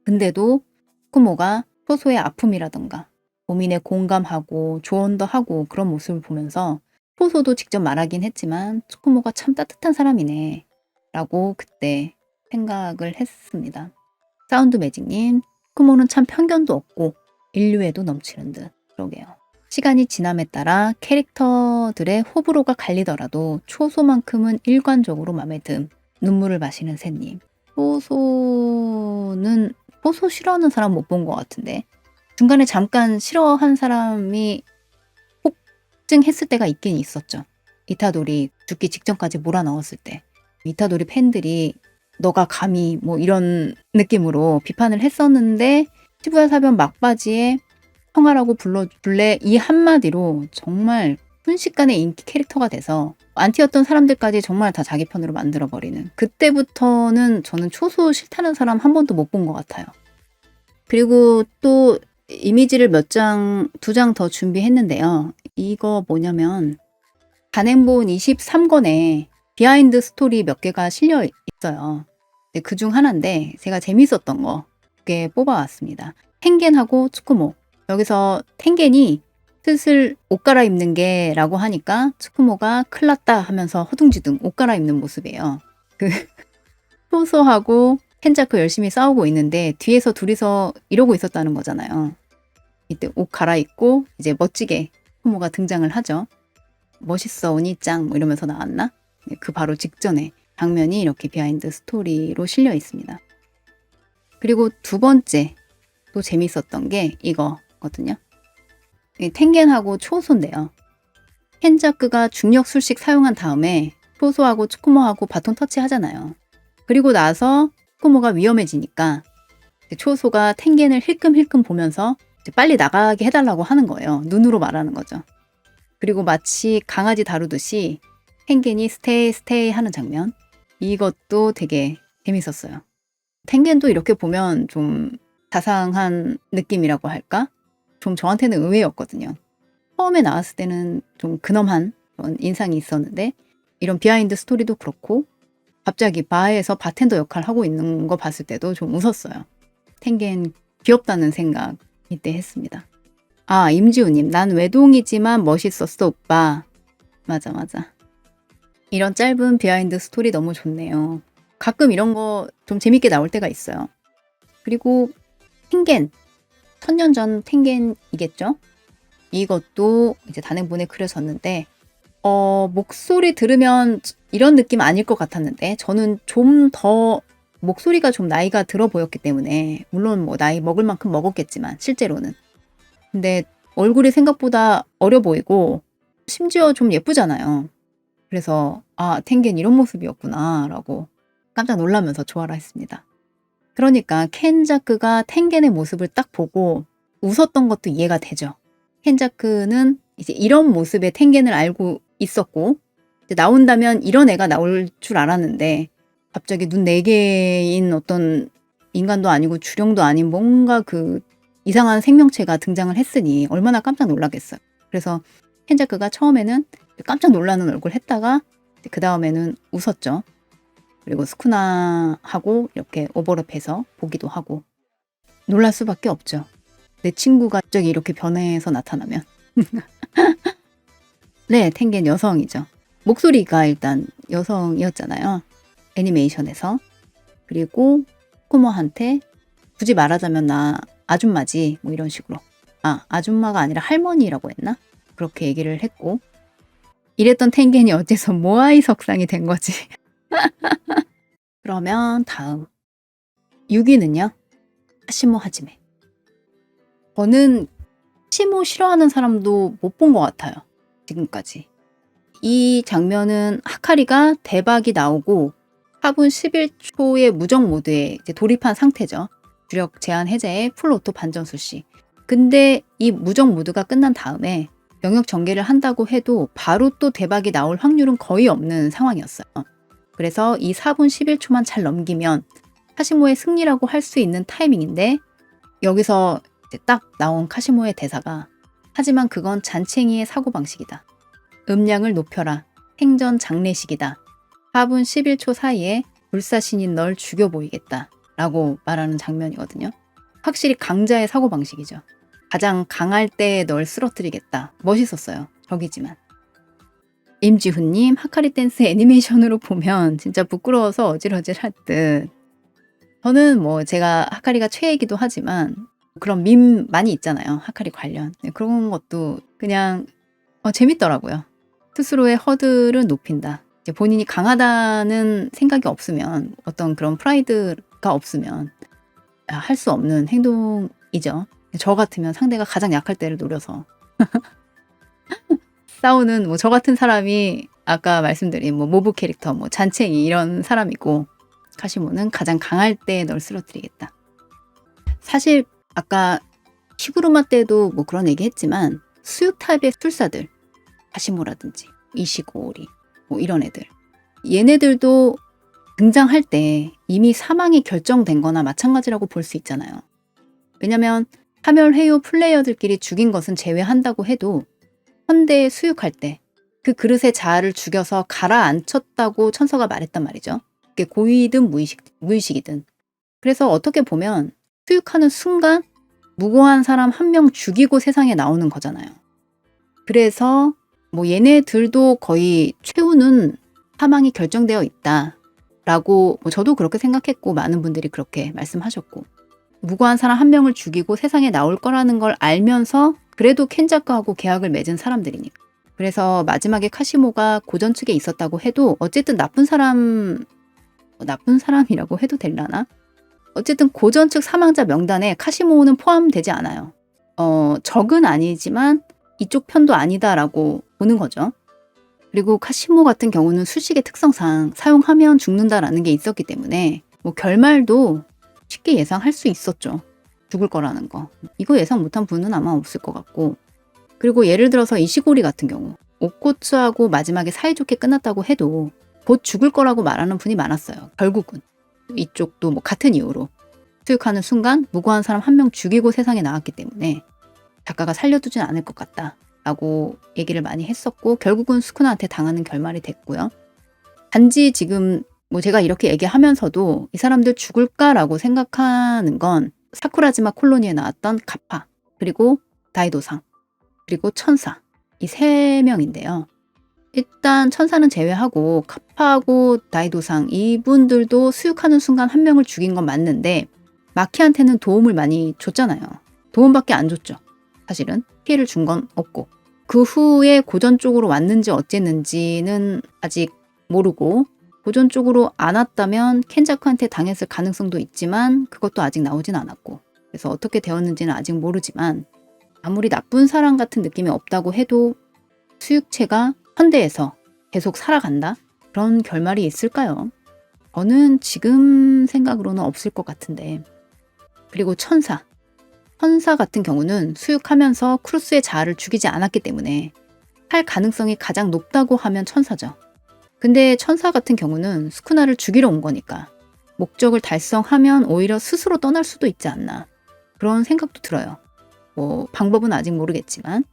근데도 츠쿠모가 초소의 아픔이라던가 고민에 공감하고 조언도 하고 그런 모습을 보면서 초소도 직접 말하긴 했지만 츠쿠모가 참 따뜻한 사람이네 라고 그때 생각을 했습니다. 사운드 매직님, 츠쿠모는 참 편견도 없고 인류애도 넘치는 듯. 그러게요. 시간이 지남에 따라 캐릭터들의 호불호가 갈리더라도 초소만큼은 일관적으로 마음에 듦. 눈물을 마시는 새님. 초소 싫어하는 사람 못 본 것 같은데. 중간에 잠깐 싫어한 사람이 폭증했을 때가 있긴 있었죠. 이타도리 죽기 직전까지 몰아넣었을 때. 이타도리 팬들이 너가 감히 뭐 이런 느낌으로 비판을 했었는데 시부야 사변 막바지에 형아라고 불래 이 한마디로 정말 순식간에 인기 캐릭터가 돼서 안티였던 사람들까지 정말 다 자기 편으로 만들어버리는, 그때부터는 저는 초소 싫다는 사람 한 번도 못 본 것 같아요. 그리고 또 이미지를 두 장 더 준비했는데요. 이거 뭐냐면 단행본 23권에 비하인드 스토리 몇 개가 실려 있어요. 그중 하나인데 제가 재밌었던 거 꽤 뽑아왔습니다. 텐겐하고 츠쿠모. 여기서 텐겐이 슬슬 옷 갈아입는 게 라고 하니까 츠쿠모가 큰일 났다 하면서 허둥지둥 옷 갈아입는 모습이에요. 초소하고 켄자크 열심히 싸우고 있는데 뒤에서 둘이서 이러고 있었다는 거잖아요. 이때 옷 갈아입고 이제 멋지게 츠쿠모가 등장을 하죠. 멋있어 오니짱 뭐 이러면서 나왔나? 그 바로 직전에 장면이 이렇게 비하인드 스토리로 실려 있습니다. 그리고 두 번째 또 재밌었던 게 이거거든요. 텐겐하고 초소인데요. 켄자크가 중력 술식 사용한 다음에 초소하고 츠쿠모하고 바톤 터치 하잖아요. 그리고 나서 츠쿠모가 위험해지니까 초소가 텐겐을 힐끔힐끔 보면서 빨리 나가게 해달라고 하는 거예요. 눈으로 말하는 거죠. 그리고 마치 강아지 다루듯이 텐겐이 스테이 하는 장면. 이것도 되게 재밌었어요. 텐겐도 이렇게 보면 좀 자상한 느낌이라고 할까? 좀 저한테는 의외였거든요. 처음에 나왔을 때는 좀 근엄한 그런 인상이 있었는데 이런 비하인드 스토리도 그렇고 갑자기 바에서 바텐더 역할 하고 있는 거 봤을 때도 좀 웃었어요. 텐겐 귀엽다는 생각 이때 했습니다. 아, 임지우님, 난 외동이지만 멋있었어 오빠. 맞아. 이런 짧은 비하인드 스토리 너무 좋네요. 가끔 이런 거 좀 재밌게 나올 때가 있어요. 그리고 텐겐, 1000년 전 텐겐이겠죠? 이것도 이제 단행본에 그려졌는데 목소리 들으면 이런 느낌 아닐 것 같았는데 저는 좀 더 목소리가 좀 나이가 들어 보였기 때문에, 물론 뭐 나이 먹을 만큼 먹었겠지만 실제로는, 근데 얼굴이 생각보다 어려 보이고 심지어 좀 예쁘잖아요. 그래서 아, 텐겐 이런 모습이었구나 라고 깜짝 놀라면서 좋아라 했습니다. 그러니까 켄자크가 텐겐의 모습을 딱 보고 웃었던 것도 이해가 되죠. 켄자크는 이제 이런 모습의 텐겐을 알고 있었고 이제 나온다면 이런 애가 나올 줄 알았는데 갑자기 눈 4개인 어떤 인간도 아니고 주령도 아닌 뭔가 그 이상한 생명체가 등장을 했으니 얼마나 깜짝 놀라겠어요. 그래서 켄자크가 처음에는 깜짝 놀라는 얼굴 했다가 그 다음에는 웃었죠. 그리고 스쿠나하고 이렇게 오버랩해서 보기도 하고 놀랄 수밖에 없죠. 내 친구가 갑자기 이렇게 변해서 나타나면. 네, 텐겐 여성이죠. 목소리가 일단 여성이었잖아요. 애니메이션에서. 그리고 쿠모한테 굳이 말하자면 나 아줌마지 뭐 이런 식으로. 아, 아줌마가 아니라 할머니라고 했나? 그렇게 얘기를 했고 이랬던 텐겐이 어째서 모아이 석상이 된 거지. 그러면 다음 6위는요. 하시모 하지메. 저는 하시모 싫어하는 사람도 못 본 것 같아요. 지금까지. 이 장면은 하카리가 대박이 나오고 4분 11초의 무적 모드에 이제 돌입한 상태죠. 주력 제한 해제에 풀 오토 반전 수시. 근데 이 무적 모드가 끝난 다음에 영역 전개를 한다고 해도 바로 또 대박이 나올 확률은 거의 없는 상황이었어요. 그래서 이 4분 11초만 잘 넘기면 카시모의 승리라고 할 수 있는 타이밍인데 여기서 이제 딱 나온 카시모의 대사가 하지만 그건 잔챙이의 사고방식이다. 음량을 높여라. 생전 장례식이다. 4분 11초 사이에 불사신인 널 죽여 보이겠다. 라고 말하는 장면이거든요. 확실히 강자의 사고방식이죠. 가장 강할 때 널 쓰러뜨리겠다. 멋있었어요. 적이지만. 임지훈님, 하카리 댄스 애니메이션으로 보면 진짜 부끄러워서 어질어질할 듯. 저는 뭐 제가 하카리가 최애이기도 하지만 그런 밈 많이 있잖아요. 하카리 관련. 네, 그런 것도 그냥 재밌더라고요. 스스로의 허들을 높인다. 이제 본인이 강하다는 생각이 없으면, 어떤 그런 프라이드가 없으면 할 수 없는 행동이죠. 저 같으면 상대가 가장 약할 때를 노려서 싸우는, 뭐 저 같은 사람이 아까 말씀드린 뭐 모브 캐릭터, 뭐 잔챙이 이런 사람이고, 카시모는 가장 강할 때 널 쓰러뜨리겠다. 사실 아까 시구르마 때도 뭐 그런 얘기 했지만, 수육 타입의 술사들, 카시모라든지 이시고리 뭐 이런 애들, 얘네들도 등장할 때 이미 사망이 결정된 거나 마찬가지라고 볼 수 있잖아요. 왜냐면 파멸회유 플레이어들끼리 죽인 것은 제외한다고 해도 헌대에 수육할 때 그 그릇의 자아를 죽여서 가라앉혔다고 천서가 말했단 말이죠. 그게 고의든 무의식이든. 그래서 어떻게 보면 수육하는 순간 무고한 사람 한 명 죽이고 세상에 나오는 거잖아요. 그래서 뭐 얘네들도 거의 최후는 사망이 결정되어 있다라고, 뭐 저도 그렇게 생각했고 많은 분들이 그렇게 말씀하셨고, 무고한 사람 한 명을 죽이고 세상에 나올 거라는 걸 알면서 그래도 켄자카하고 계약을 맺은 사람들이니까. 그래서 마지막에 카시모가 고전 측에 있었다고 해도 어쨌든 나쁜 사람이라고 해도 되려나? 어쨌든 고전 측 사망자 명단에 카시모는 포함되지 않아요. 적은 아니지만 이쪽 편도 아니다라고 보는 거죠. 그리고 카시모 같은 경우는 술식의 특성상 사용하면 죽는다라는 게 있었기 때문에 뭐 결말도 쉽게 예상할 수 있었죠. 죽을 거라는 거. 이거 예상 못한 분은 아마 없을 것 같고, 그리고 예를 들어서 이시고리 같은 경우 오코츠하고 마지막에 사이좋게 끝났다고 해도 곧 죽을 거라고 말하는 분이 많았어요. 결국은 이쪽도 뭐 같은 이유로 수육하는 순간 무고한 사람 한 명 죽이고 세상에 나왔기 때문에 작가가 살려두진 않을 것 같다 라고 얘기를 많이 했었고, 결국은 스쿠나한테 당하는 결말이 됐고요. 단지 지금 뭐 제가 이렇게 얘기하면서도 이 사람들 죽을까라고 생각하는 건 사쿠라지마 콜로니에 나왔던 가파, 그리고 다이도상, 그리고 천사, 이 세 명인데요. 일단 천사는 제외하고 카파하고 다이도상 이분들도 수육하는 순간 한 명을 죽인 건 맞는데 마키한테는 도움을 많이 줬잖아요. 도움밖에 안 줬죠. 사실은 피해를 준 건 없고, 그 후에 고전 쪽으로 왔는지 어쨌는지는 아직 모르고, 고전 쪽으로 안 왔다면 켄자쿠한테 당했을 가능성도 있지만 그것도 아직 나오진 않았고, 그래서 어떻게 되었는지는 아직 모르지만 아무리 나쁜 사람 같은 느낌이 없다고 해도 수육체가 현대에서 계속 살아간다? 그런 결말이 있을까요? 저는 지금 생각으로는 없을 것 같은데. 그리고 천사 같은 경우는 수육하면서 크루스의 자아를 죽이지 않았기 때문에 할 가능성이 가장 높다고 하면 천사죠. 근데 천사 같은 경우는 스쿠나를 죽이러 온 거니까 목적을 달성하면 오히려 스스로 떠날 수도 있지 않나, 그런 생각도 들어요. 뭐 방법은 아직 모르겠지만.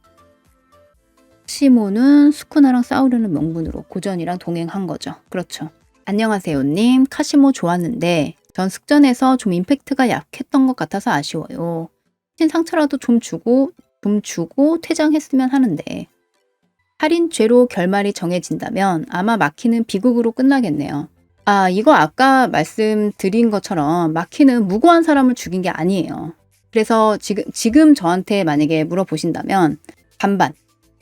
카시모는 스쿠나랑 싸우려는 명분으로 고전이랑 동행한 거죠. 그렇죠. 안녕하세요님, 카시모 좋았는데 전 숙전에서 좀 임팩트가 약했던 것 같아서 아쉬워요. 상처라도 좀 주고 퇴장했으면 하는데, 살인죄로 결말이 정해진다면 아마 마키는 비극으로 끝나겠네요. 아, 이거 아까 말씀드린 것처럼 마키는 무고한 사람을 죽인 게 아니에요. 그래서 지금 저한테 만약에 물어보신다면 반반.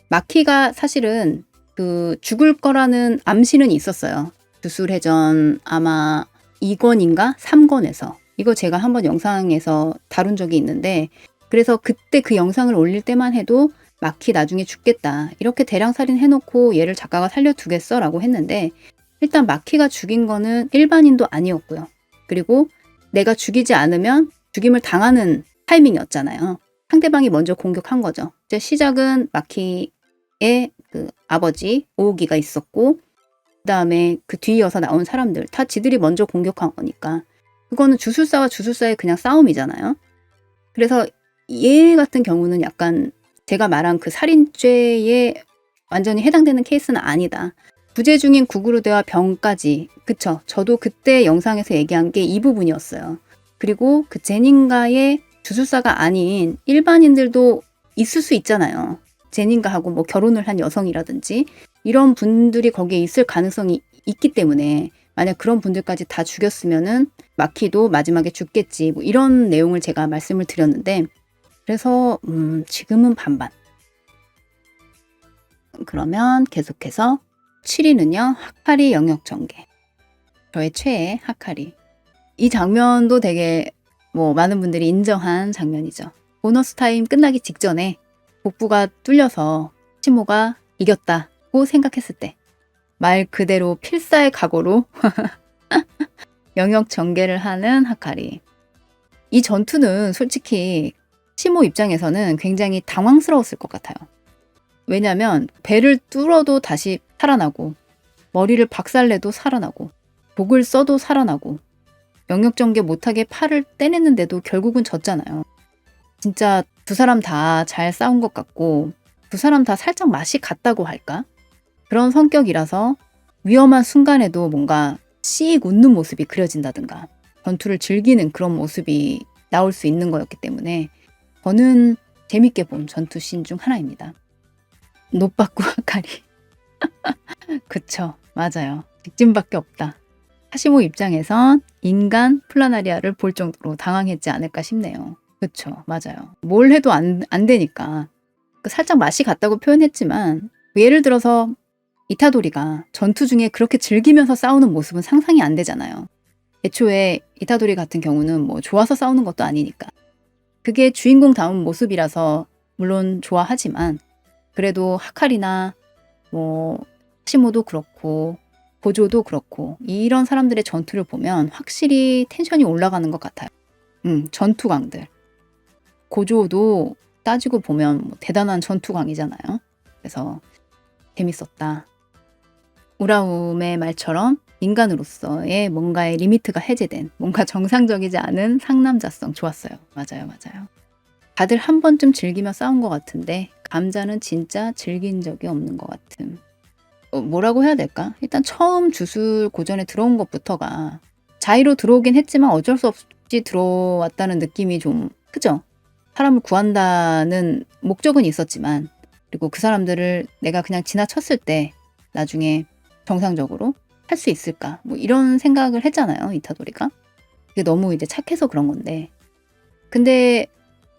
마키가 사실은 그 죽을 거라는 암시는 있었어요. 주술회전 아마 2권인가 3권에서. 이거 제가 한번 영상에서 다룬 적이 있는데, 그래서 그때 그 영상을 올릴 때만 해도 마키 나중에 죽겠다, 이렇게 대량살인 해놓고 얘를 작가가 살려두겠어 라고 했는데, 일단 마키가 죽인 거는 일반인도 아니었고요. 그리고 내가 죽이지 않으면 죽임을 당하는 타이밍이었잖아요. 상대방이 먼저 공격한 거죠. 이제 시작은 마키의 그 아버지 오우기가 있었고, 그 다음에 그 뒤이어서 나온 사람들 다 지들이 먼저 공격한 거니까 그거는 주술사와 주술사의 그냥 싸움이잖아요. 그래서 얘 같은 경우는 약간 제가 말한 그 살인죄에 완전히 해당되는 케이스는 아니다. 부재 중인 구구르데와 병까지. 그쵸. 저도 그때 영상에서 얘기한 게 이 부분이었어요. 그리고 그 제닌가의 주술사가 아닌 일반인들도 있을 수 있잖아요. 제닌가하고 뭐 결혼을 한 여성이라든지 이런 분들이 거기에 있을 가능성이 있기 때문에 만약 그런 분들까지 다 죽였으면은 마키도 마지막에 죽겠지. 뭐 이런 내용을 제가 말씀을 드렸는데 그래서 지금은 반반. 그러면 계속해서 7위는요. 하카리 영역 전개. 저의 최애 하카리. 이 장면도 되게 뭐 많은 분들이 인정한 장면이죠. 보너스 타임 끝나기 직전에 복부가 뚫려서 하시모가 이겼다고 생각했을 때 말 그대로 필사의 각오로 영역 전개를 하는 하카리. 이 전투는 솔직히 하시모 입장에서는 굉장히 당황스러웠을 것 같아요. 왜냐면 배를 뚫어도 다시 살아나고 머리를 박살내도 살아나고 독을 써도 살아나고 영역 전개 못하게 팔을 떼냈는데도 결국은 졌잖아요. 진짜 두 사람 다 잘 싸운 것 같고 두 사람 다 살짝 맛이 갔다고 할까? 그런 성격이라서 위험한 순간에도 뭔가 씩 웃는 모습이 그려진다든가 전투를 즐기는 그런 모습이 나올 수 있는 거였기 때문에 저는 재밌게 본 전투씬 중 하나입니다. 노빠꾸 하카리. 그쵸, 맞아요. 직진밖에 없다. 하시모 입장에선 인간 플라나리아를 볼 정도로 당황했지 않을까 싶네요. 그쵸, 맞아요. 뭘 해도 안 되니까. 살짝 맛이 갔다고 표현했지만 예를 들어서 이타도리가 전투 중에 그렇게 즐기면서 싸우는 모습은 상상이 안 되잖아요. 애초에 이타도리 같은 경우는 뭐 좋아서 싸우는 것도 아니니까. 그게 주인공다운 모습이라서 물론 좋아하지만 그래도 하카리나 뭐 하시모도 그렇고 고조도 그렇고 이런 사람들의 전투를 보면 확실히 텐션이 올라가는 것 같아요. 전투광들. 고조도 따지고 보면 뭐 대단한 전투광이잖아요. 그래서 재밌었다. 우라움의 말처럼 인간으로서의 뭔가의 리미트가 해제된 뭔가 정상적이지 않은 상남자성 좋았어요. 맞아요. 다들 한 번쯤 즐기며 싸운 것 같은데 감자는 진짜 즐긴 적이 없는 것 같음. 뭐라고 해야 될까? 일단 처음 주술 고전에 들어온 것부터가 자의로 들어오긴 했지만 어쩔 수 없이 들어왔다는 느낌이 좀 크죠? 사람을 구한다는 목적은 있었지만 그리고 그 사람들을 내가 그냥 지나쳤을 때 나중에 정상적으로 할 수 있을까? 뭐 이런 생각을 했잖아요. 이타도리가. 그게 너무 이제 착해서 그런 건데. 근데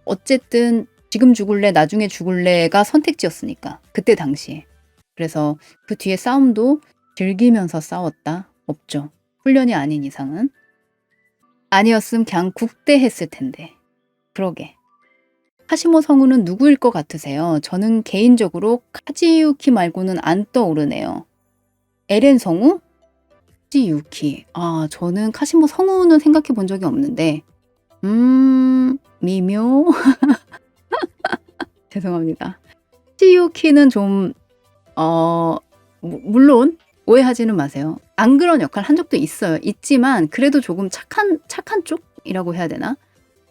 어쨌든 지금 죽을래 나중에 죽을래가 선택지였으니까. 그때 당시에. 그래서 그 뒤에 싸움도 즐기면서 싸웠다? 없죠. 훈련이 아닌 이상은. 아니었음 그냥 국대했을 텐데. 그러게. 하시모 성우는 누구일 것 같으세요? 저는 개인적으로 카지유키 말고는 안 떠오르네요. 에렌 성우? 카지유키. 저는 카시모 성우는 생각해 본 적이 없는데 미묘? 죄송합니다. 카지유키는 좀 물론 오해하지는 마세요. 안 그런 역할 한 적도 있어요. 있지만 그래도 조금 착한 쪽이라고 해야 되나?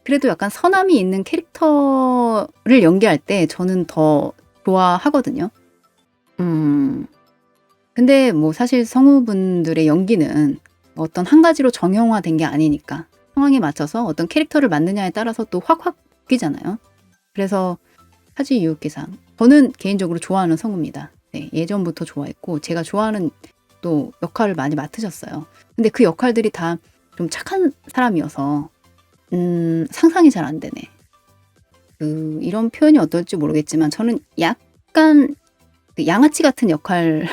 그래도 약간 선함이 있는 캐릭터를 연기할 때 저는 더 좋아하거든요. 근데 뭐 사실 성우분들의 연기는 어떤 한 가지로 정형화된 게 아니니까 상황에 맞춰서 어떤 캐릭터를 맡느냐에 따라서 또 확확 바뀌잖아요. 그래서 하지 유우키상 저는 개인적으로 좋아하는 성우입니다. 네, 예전부터 좋아했고 제가 좋아하는 또 역할을 많이 맡으셨어요. 근데 그 역할들이 다 좀 착한 사람이어서 상상이 잘 안 되네. 이런 표현이 어떨지 모르겠지만 저는 약간 그 양아치 같은 역할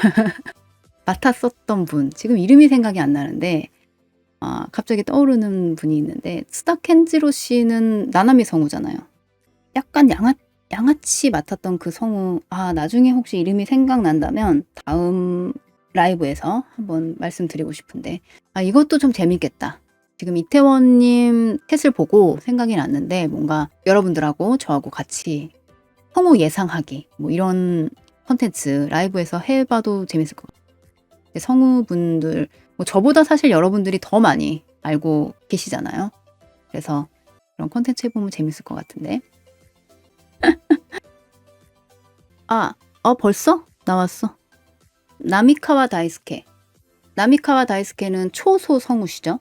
맡았었던 분 지금 이름이 생각이 안 나는데 갑자기 떠오르는 분이 있는데 스다 켄지로 씨는 나나미 성우잖아요. 약간 양아치 맡았던 그 성우 나중에 혹시 이름이 생각난다면 다음 라이브에서 한번 말씀드리고 싶은데 이것도 좀 재밌겠다. 지금 이태원님 캣을 보고 생각이 났는데 뭔가 여러분들하고 저하고 같이 성우 예상하기 뭐 이런 컨텐츠 라이브에서 해봐도 재밌을 것 같아요. 성우분들 뭐 저보다 사실 여러분들이 더 많이 알고 계시잖아요. 그래서 그런 컨텐츠 해보면 재밌을 것 같은데 벌써? 나왔어. 나미카와 다이스케. 나미카와 다이스케는 초소 성우시죠?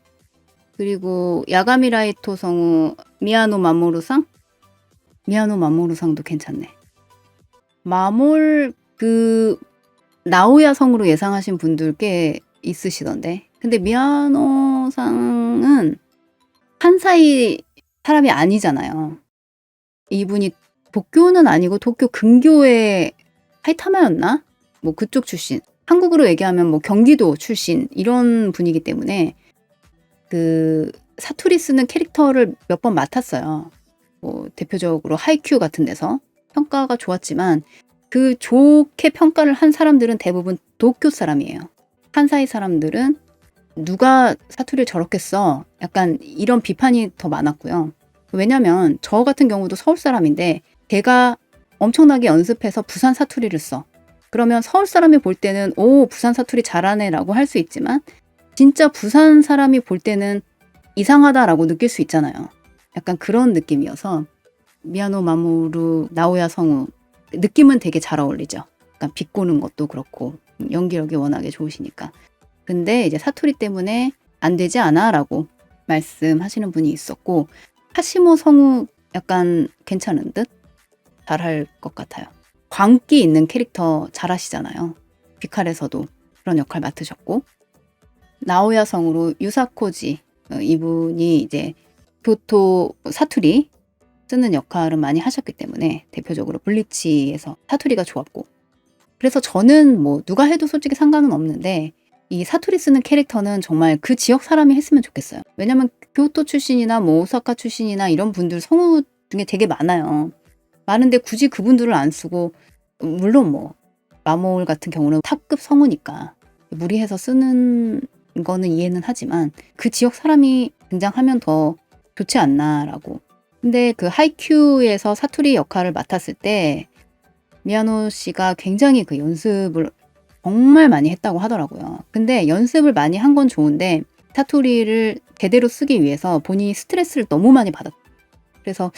그리고 야가미 라이토 성우 미야노 마모루상? 미야노 마모루상도 괜찮네. 마몰 나오야 성으로 예상하신 분들 꽤 있으시던데. 근데 미야노상은 칸사이 사람이 아니잖아요. 이분이 도쿄는 아니고 도쿄 근교의 사이타마였나? 뭐 그쪽 출신. 한국으로 얘기하면 뭐 경기도 출신 이런 분이기 때문에 그 사투리 쓰는 캐릭터를 몇 번 맡았어요. 뭐 대표적으로 하이큐 같은 데서 평가가 좋았지만 그 좋게 평가를 한 사람들은 대부분 도쿄 사람이에요. 칸사이 사람들은 누가 사투리를 저렇게 써? 약간 이런 비판이 더 많았고요. 왜냐면 저 같은 경우도 서울 사람인데 걔가 엄청나게 연습해서 부산 사투리를 써. 그러면 서울 사람이 볼 때는 오, 부산 사투리 잘하네 라고 할 수 있지만 진짜 부산 사람이 볼 때는 이상하다라고 느낄 수 있잖아요. 약간 그런 느낌이어서 미야노 마모루 나오야 성우 느낌은 되게 잘 어울리죠. 약간 비꼬는 것도 그렇고 연기력이 워낙에 좋으시니까. 근데 이제 사투리 때문에 안 되지 않아? 라고 말씀하시는 분이 있었고 하시모 성우 약간 괜찮은 듯? 잘할 것 같아요. 광기 있는 캐릭터 잘하시잖아요. 비칼에서도 그런 역할 맡으셨고 나오야 성우로 유사코지 이분이 이제 교토 사투리 쓰는 역할은 많이 하셨기 때문에 대표적으로 블리치에서 사투리가 좋았고 그래서 저는 뭐 누가 해도 솔직히 상관은 없는데 이 사투리 쓰는 캐릭터는 정말 그 지역 사람이 했으면 좋겠어요. 왜냐면 교토 출신이나 뭐 오사카 출신이나 이런 분들 성우 중에 되게 많아요. 많은데 굳이 그분들을 안 쓰고 물론 뭐 마모울 같은 경우는 탑급 성우니까 무리해서 쓰는 거는 이해는 하지만 그 지역 사람이 등장하면 더 좋지 않나라고. 근데 그 하이큐에서 사투리 역할을 맡았을 때 미야노 씨가 굉장히 그 연습을 정말 많이 했다고 하더라고요. 근데 연습을 많이 한 건 좋은데 사투리를 제대로 쓰기 위해서 본인이 스트레스를 너무 많이 받았다. 그래서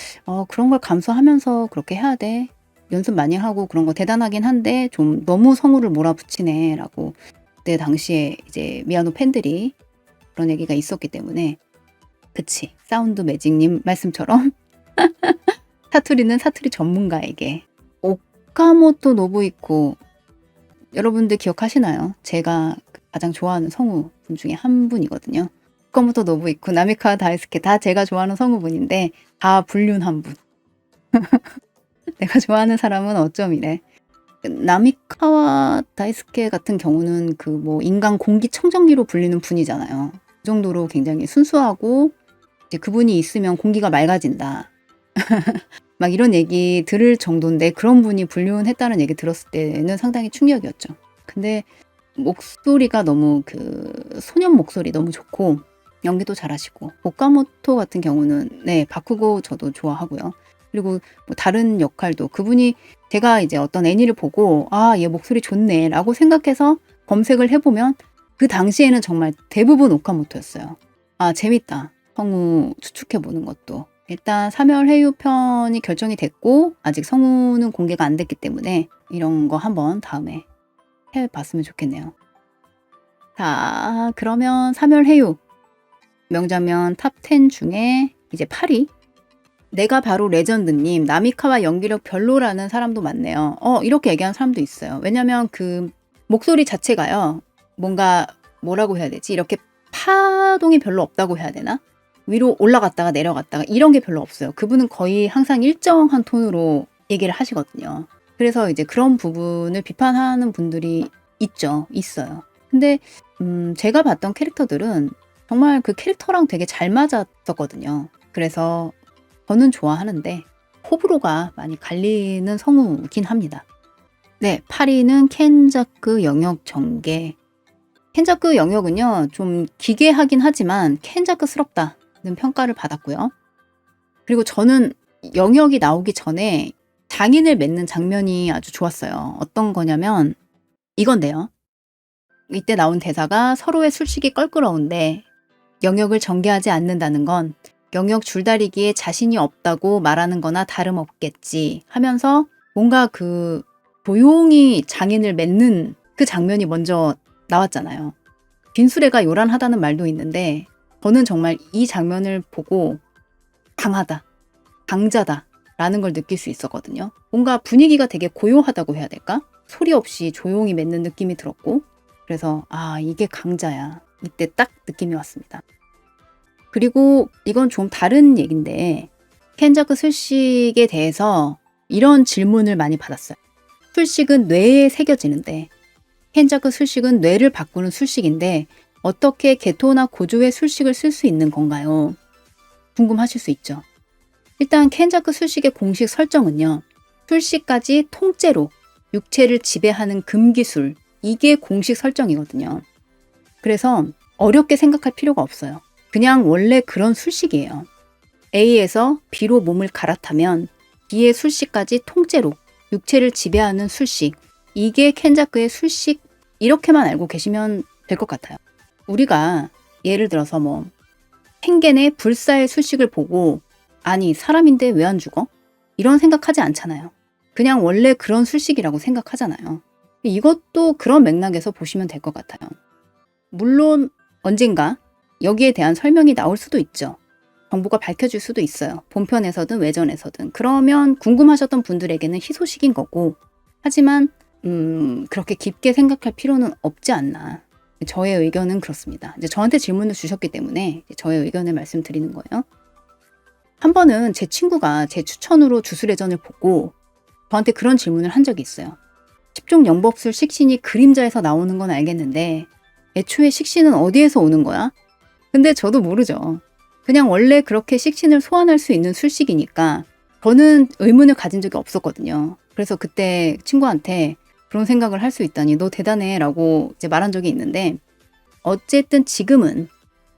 그런 걸 감수하면서 그렇게 해야 돼. 연습 많이 하고 그런 거 대단하긴 한데 좀 너무 성우를 몰아붙이네 라고 그때 당시에 이제 미야노 팬들이 그런 얘기가 있었기 때문에 그치 사운드 매직님 말씀처럼 사투리는 사투리 전문가에게 오카모토 노부이코 여러분들 기억하시나요? 제가 가장 좋아하는 성우분 중에 한 분이거든요. 오카모토 노부이코, 나미카와 다이스케 다 제가 좋아하는 성우분인데 다 불륜한 분. 내가 좋아하는 사람은 어쩜 이래. 나미카와 다이스케 같은 경우는 그 뭐 인간 공기청정기로 불리는 분이잖아요. 그 정도로 굉장히 순수하고 이제 그분이 있으면 공기가 맑아진다. 막 이런 얘기 들을 정도인데 그런 분이 불륜했다는 얘기 들었을 때는 상당히 충격이었죠. 근데 목소리가 너무 그 소년 목소리 너무 좋고 연기도 잘하시고 오카모토 같은 경우는 네 바쿠고 저도 좋아하고요. 그리고 뭐 다른 역할도 그분이 제가 이제 어떤 애니를 보고 얘 목소리 좋네 라고 생각해서 검색을 해보면 그 당시에는 정말 대부분 오카모토였어요. 재밌다. 성우 추측해보는 것도. 일단 3열 해유 편이 결정이 됐고 아직 성우는 공개가 안 됐기 때문에 이런 거 한번 다음에 해봤으면 좋겠네요. 자, 그러면 3열 해유 명장면 탑 10 중에 이제 8위 내가 바로 레전드님 나미카와 연기력 별로라는 사람도 많네요. 이렇게 얘기하는 사람도 있어요. 왜냐면 그 목소리 자체가요. 뭔가 뭐라고 해야 되지? 이렇게 파동이 별로 없다고 해야 되나? 위로 올라갔다가 내려갔다가 이런 게 별로 없어요. 그분은 거의 항상 일정한 톤으로 얘기를 하시거든요. 그래서 이제 그런 부분을 비판하는 분들이 있어요. 근데 제가 봤던 캐릭터들은 정말 그 캐릭터랑 되게 잘 맞았었거든요. 그래서 저는 좋아하는데 호불호가 많이 갈리는 성우긴 합니다. 네, 8위는 켄자크 영역 전개. 켄자크 영역은요, 좀 기괴하긴 하지만 켄자크스럽다는 평가를 받았고요. 그리고 저는 영역이 나오기 전에 장인을 맺는 장면이 아주 좋았어요. 어떤 거냐면 이건데요. 이때 나온 대사가 서로의 술식이 껄끄러운데 영역을 전개하지 않는다는 건 영역 줄다리기에 자신이 없다고 말하는 거나 다름없겠지 하면서 뭔가 그 조용히 장인을 맺는 그 장면이 먼저 나왔잖아요. 빈수레가 요란하다는 말도 있는데 저는 정말 이 장면을 보고 강하다, 강자다 라는 걸 느낄 수 있었거든요. 뭔가 분위기가 되게 고요하다고 해야 될까? 소리 없이 조용히 맺는 느낌이 들었고, 그래서 이게 강자야. 이때 딱 느낌이 왔습니다. 그리고 이건 좀 다른 얘기인데 켄자크 술식에 대해서 이런 질문을 많이 받았어요. 술식은 뇌에 새겨지는데, 켄자크 술식은 뇌를 바꾸는 술식인데 어떻게 게토나 고조의 술식을 쓸 수 있는 건가요? 궁금하실 수 있죠. 일단 켄자크 술식의 공식 설정은요. 술식까지 통째로 육체를 지배하는 금기술, 이게 공식 설정이거든요. 그래서 어렵게 생각할 필요가 없어요. 그냥 원래 그런 술식이에요. A에서 B로 몸을 갈아타면 B의 술식까지 통째로 육체를 지배하는 술식, 이게 켄자크의 술식, 이렇게만 알고 계시면 될 것 같아요. 우리가 예를 들어서 펭귄의 불사의 술식을 보고 아니 사람인데 왜 안 죽어? 이런 생각하지 않잖아요. 그냥 원래 그런 술식이라고 생각하잖아요. 이것도 그런 맥락에서 보시면 될 것 같아요. 물론 언젠가 여기에 대한 설명이 나올 수도 있죠. 정보가 밝혀질 수도 있어요. 본편에서든 외전에서든. 그러면 궁금하셨던 분들에게는 희소식인 거고, 하지만 그렇게 깊게 생각할 필요는 없지 않나. 저의 의견은 그렇습니다. 이제 저한테 질문을 주셨기 때문에 저의 의견을 말씀드리는 거예요. 한 번은 제 친구가 제 추천으로 주술회전을 보고 저한테 그런 질문을 한 적이 있어요. 10종 영법술 식신이 그림자에서 나오는 건 알겠는데 애초에 식신은 어디에서 오는 거야? 근데 저도 모르죠. 그냥 원래 그렇게 식신을 소환할 수 있는 술식이니까 저는 의문을 가진 적이 없었거든요. 그래서 그때 친구한테 그런 생각을 할 수 있다니 너 대단해 라고 이제 말한 적이 있는데, 어쨌든 지금은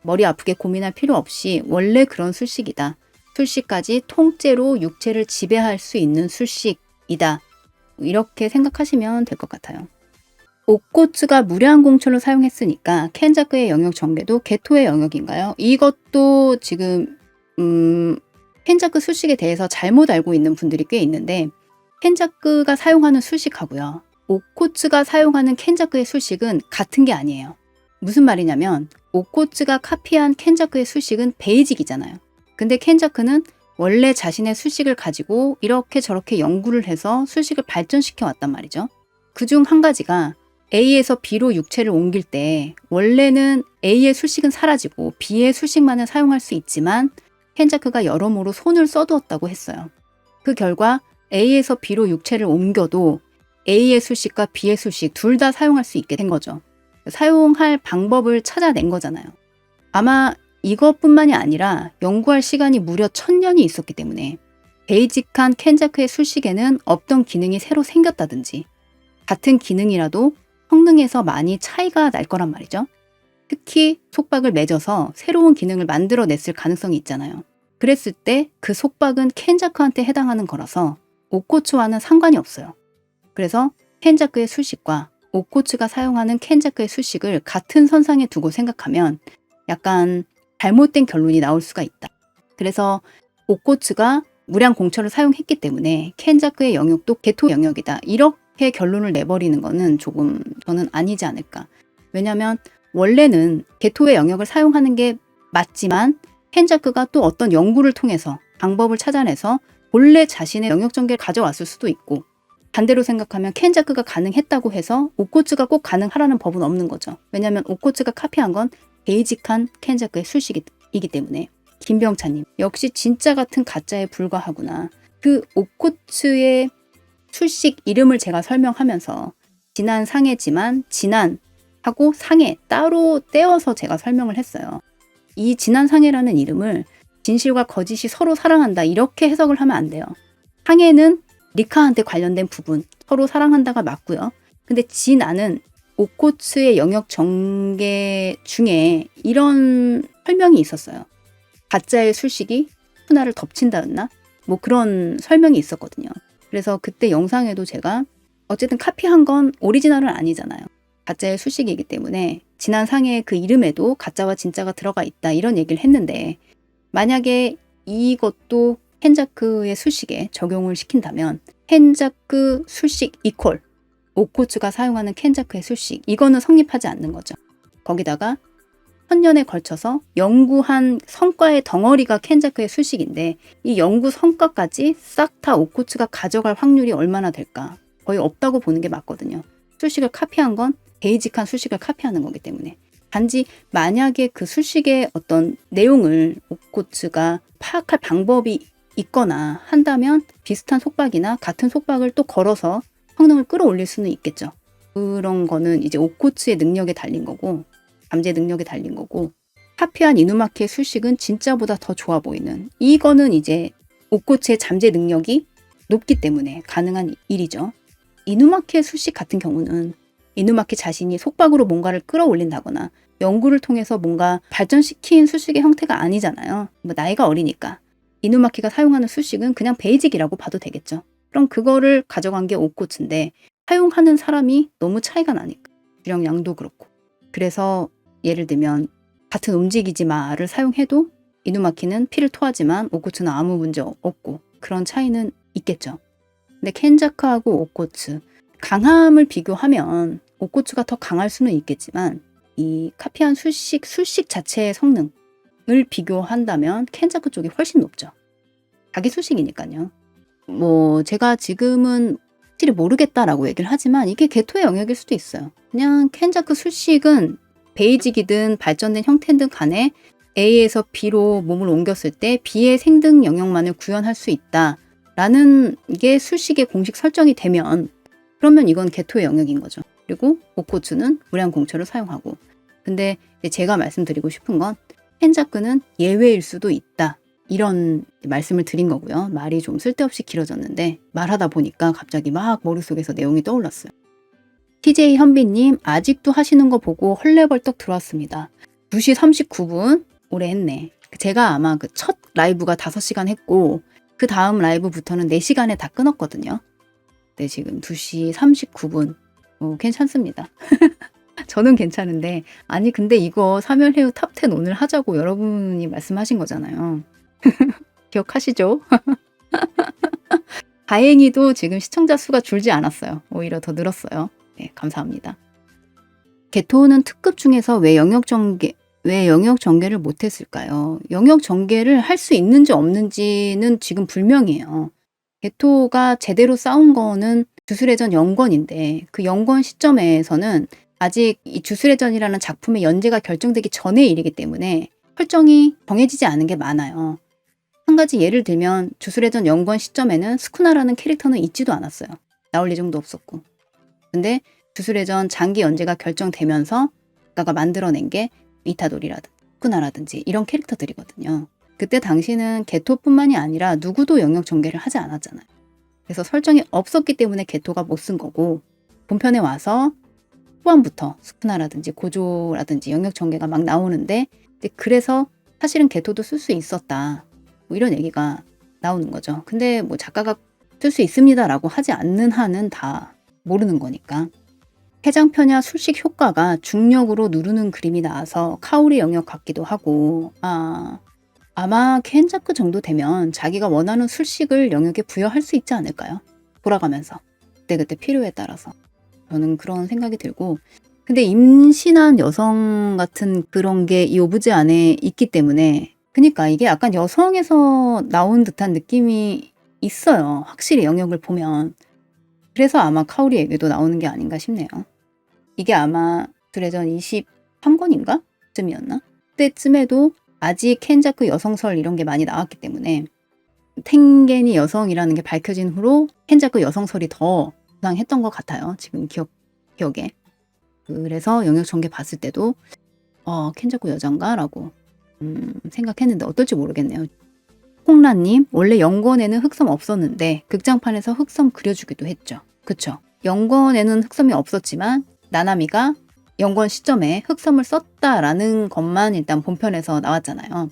머리 아프게 고민할 필요 없이 원래 그런 술식이다. 술식까지 통째로 육체를 지배할 수 있는 술식이다. 이렇게 생각하시면 될 것 같아요. 옥고츠가 무례한 공초를 사용했으니까 켄자크의 영역 전개도 게토의 영역인가요? 이것도 지금 켄자크 술식에 대해서 잘못 알고 있는 분들이 꽤 있는데, 켄자크가 사용하는 술식하고요, 옥고츠가 사용하는 켄자크의 술식은 같은 게 아니에요. 무슨 말이냐면 옥고츠가 카피한 켄자크의 술식은 베이직이잖아요. 근데 켄자크는 원래 자신의 술식을 가지고 이렇게 저렇게 연구를 해서 술식을 발전시켜 왔단 말이죠. 그중 한 가지가 A에서 B로 육체를 옮길 때 원래는 A의 술식은 사라지고 B의 술식만을 사용할 수 있지만 켄자크가 여러모로 손을 써두었다고 했어요. 그 결과 A에서 B로 육체를 옮겨도 A의 술식과 B의 술식 둘 다 사용할 수 있게 된 거죠. 사용할 방법을 찾아낸 거잖아요. 아마 이것뿐만이 아니라 연구할 시간이 무려 1000년이 있었기 때문에 베이직한 켄자크의 술식에는 없던 기능이 새로 생겼다든지 같은 기능이라도 성능에서 많이 차이가 날 거란 말이죠. 특히 속박을 맺어서 새로운 기능을 만들어냈을 가능성이 있잖아요. 그랬을 때 그 속박은 켄자크한테 해당하는 거라서 옥고츠와는 상관이 없어요. 그래서 켄자크의 술식과 옥고츠가 사용하는 켄자크의 술식을 같은 선상에 두고 생각하면 약간 잘못된 결론이 나올 수가 있다. 그래서 옥고츠가 무량 공처를 사용했기 때문에 켄자크의 영역도 게토 영역이다. 이렇게 결론을 내버리는 거는 조금 저는 아니지 않을까. 왜냐하면 원래는 게토의 영역을 사용하는 게 맞지만 켄자크가 또 어떤 연구를 통해서 방법을 찾아내서 본래 자신의 영역 전개를 가져왔을 수도 있고, 반대로 생각하면 켄자크가 가능했다고 해서 옥고츠가 꼭 가능하라는 법은 없는 거죠. 왜냐하면 옥고츠가 카피한 건 베이직한 켄자크의 술식이기 때문에. 김병찬님, 역시 진짜 같은 가짜에 불과하구나. 그 옥고츠의 술식 이름을 제가 설명하면서 진한 상해지만 진한하고 상해 따로 떼어서 제가 설명을 했어요. 이 진한 상해라는 이름을 진실과 거짓이 서로 사랑한다 이렇게 해석을 하면 안 돼요. 상해는 리카한테 관련된 부분, 서로 사랑한다가 맞고요. 근데 진안은 옥고츠의 영역 전개 중에 이런 설명이 있었어요. 가짜의 술식이 푸나를 덮친다였나? 뭐 그런 설명이 있었거든요. 그래서 그때 영상에도 제가 어쨌든 카피한 건 오리지널은 아니잖아요. 가짜의 술식이기 때문에 진한 상해의 그 이름에도 가짜와 진짜가 들어가 있다 이런 얘기를 했는데, 만약에 이것도 켄자크의 술식에 적용을 시킨다면 켄자크 술식 이퀄 옥고츠가 사용하는 켄자크의 술식, 이거는 성립하지 않는 거죠. 거기다가 1000년에 걸쳐서 연구한 성과의 덩어리가 켄자크의 술식인데 이 연구 성과까지 싹 다 옥고츠가 가져갈 확률이 얼마나 될까? 거의 없다고 보는 게 맞거든요. 술식을 카피한 건 베이직한 술식을 카피하는 거기 때문에. 단지 만약에 그 술식의 어떤 내용을 옥고츠가 파악할 방법이 있거나 한다면 비슷한 속박이나 같은 속박을 또 걸어서 성능을 끌어올릴 수는 있겠죠. 그런 거는 이제 옥고츠의 능력에 달린 거고, 잠재 능력에 달린 거고, 카피한 이누마키의 술식은 진짜보다 더 좋아 보이는, 이거는 이제 옥고츠의 잠재 능력이 높기 때문에 가능한 일이죠. 이누마키의 술식 같은 경우는 이누마키 자신이 속박으로 뭔가를 끌어올린다거나 연구를 통해서 뭔가 발전시킨 술식의 형태가 아니잖아요. 뭐 나이가 어리니까. 이누마키가 사용하는 술식은 그냥 베이직이라고 봐도 되겠죠. 그럼 그거를 가져간 게 옥고츠인데 사용하는 사람이 너무 차이가 나니까. 주력량도 그렇고. 그래서 예를 들면 같은 움직이지 마를 사용해도 이누마키는 피를 토하지만 옥고츠는 아무 문제 없고 그런 차이는 있겠죠. 근데 켄자크하고 옥고츠, 강함을 비교하면 옥고츠가 더 강할 수는 있겠지만 이 카피한 술식 자체의 성능을 비교한다면 켄자크 쪽이 훨씬 높죠. 자기 술식이니까요. 뭐 제가 지금은 확실히 모르겠다라고 얘기를 하지만 이게 게토의 영역일 수도 있어요. 그냥 켄자크 술식은 베이직이든 발전된 형태든 간에 A에서 B로 몸을 옮겼을 때 B의 생등 영역만을 구현할 수 있다라는 게 술식의 공식 설정이 되면 그러면 이건 게토의 영역인 거죠. 그리고 옥고츠는 무량 공처를 사용하고. 근데 제가 말씀드리고 싶은 건 켄자크는 예외일 수도 있다. 이런 말씀을 드린 거고요. 말이 좀 쓸데없이 길어졌는데 말하다 보니까 갑자기 막 머릿속에서 내용이 떠올랐어요. TJ 현빈님 아직도 하시는 거 보고 헐레벌떡 들어왔습니다. 2시 39분 오래 했네. 제가 아마 그 첫 라이브가 5시간 했고 그 다음 라이브부터는 4시간에 다 끊었거든요. 네, 지금 2시 39분. 괜찮습니다. 저는 괜찮은데 아니 근데 이거 사멸해요 탑10 오늘 하자고 여러분이 말씀하신 거잖아요. 기억하시죠? 다행히도 지금 시청자 수가 줄지 않았어요. 오히려 더 늘었어요. 네, 감사합니다. 게토는 특급 중에서 왜 영역 전개를 못했을까요? 영역 전개를 할 수 있는지 없는지는 지금 불명이에요. 게토가 제대로 싸운 거는 주술회전 영권인데 그 영권 시점에서는 아직 이 주술회전이라는 작품의 연재가 결정되기 전의 일이기 때문에 설정이 정해지지 않은 게 많아요. 한 가지 예를 들면 주술회전 영권 시점에는 스쿠나라는 캐릭터는 있지도 않았어요. 나올 예정도 없었고. 근데 주술회전 장기 연재가 결정되면서 작가가 만들어낸 게 이타도리라든지 스쿠나라든지 이런 캐릭터들이거든요. 그때 당시는 게토뿐만이 아니라 누구도 영역 전개를 하지 않았잖아요. 그래서 설정이 없었기 때문에 게토가 못 쓴 거고 본편에 와서 후반부터 스쿠나라든지 고조라든지 영역 전개가 막 나오는데 그래서 사실은 게토도 쓸 수 있었다. 뭐 이런 얘기가 나오는 거죠. 근데 뭐 작가가 쓸 수 있습니다라고 하지 않는 한은 다 모르는 거니까. 해장편야 술식 효과가 중력으로 누르는 그림이 나와서 카오리 영역 같기도 하고 아마 켄자크 정도 되면 자기가 원하는 술식을 영역에 부여할 수 있지 않을까요? 돌아가면서 그때 필요에 따라서 저는 그런 생각이 들고 근데 임신한 여성 같은 그런 게 이 오브제 안에 있기 때문에 그러니까 이게 약간 여성에서 나온 듯한 느낌이 있어요. 확실히 영역을 보면. 그래서 아마 카오리에게도 나오는 게 아닌가 싶네요. 이게 아마 드래전 23권인가? 쯤이었나? 그때쯤에도 아직 켄자크 여성설 이런 게 많이 나왔기 때문에 텐겐이 여성이라는 게 밝혀진 후로 켄자크 여성설이 더 부상했던 것 같아요. 지금 기억에. 그래서 영역 전개 봤을 때도 켄자크 여잔가? 라고 생각했는데 어떨지 모르겠네요. 콩라님 원래 영권에는 흑섬 없었는데 극장판에서 흑섬 그려주기도 했죠. 그쵸? 영권에는 흑섬이 없었지만 나나미가 영권 시점에 흑섬을 썼다라는 것만 일단 본편에서 나왔잖아요.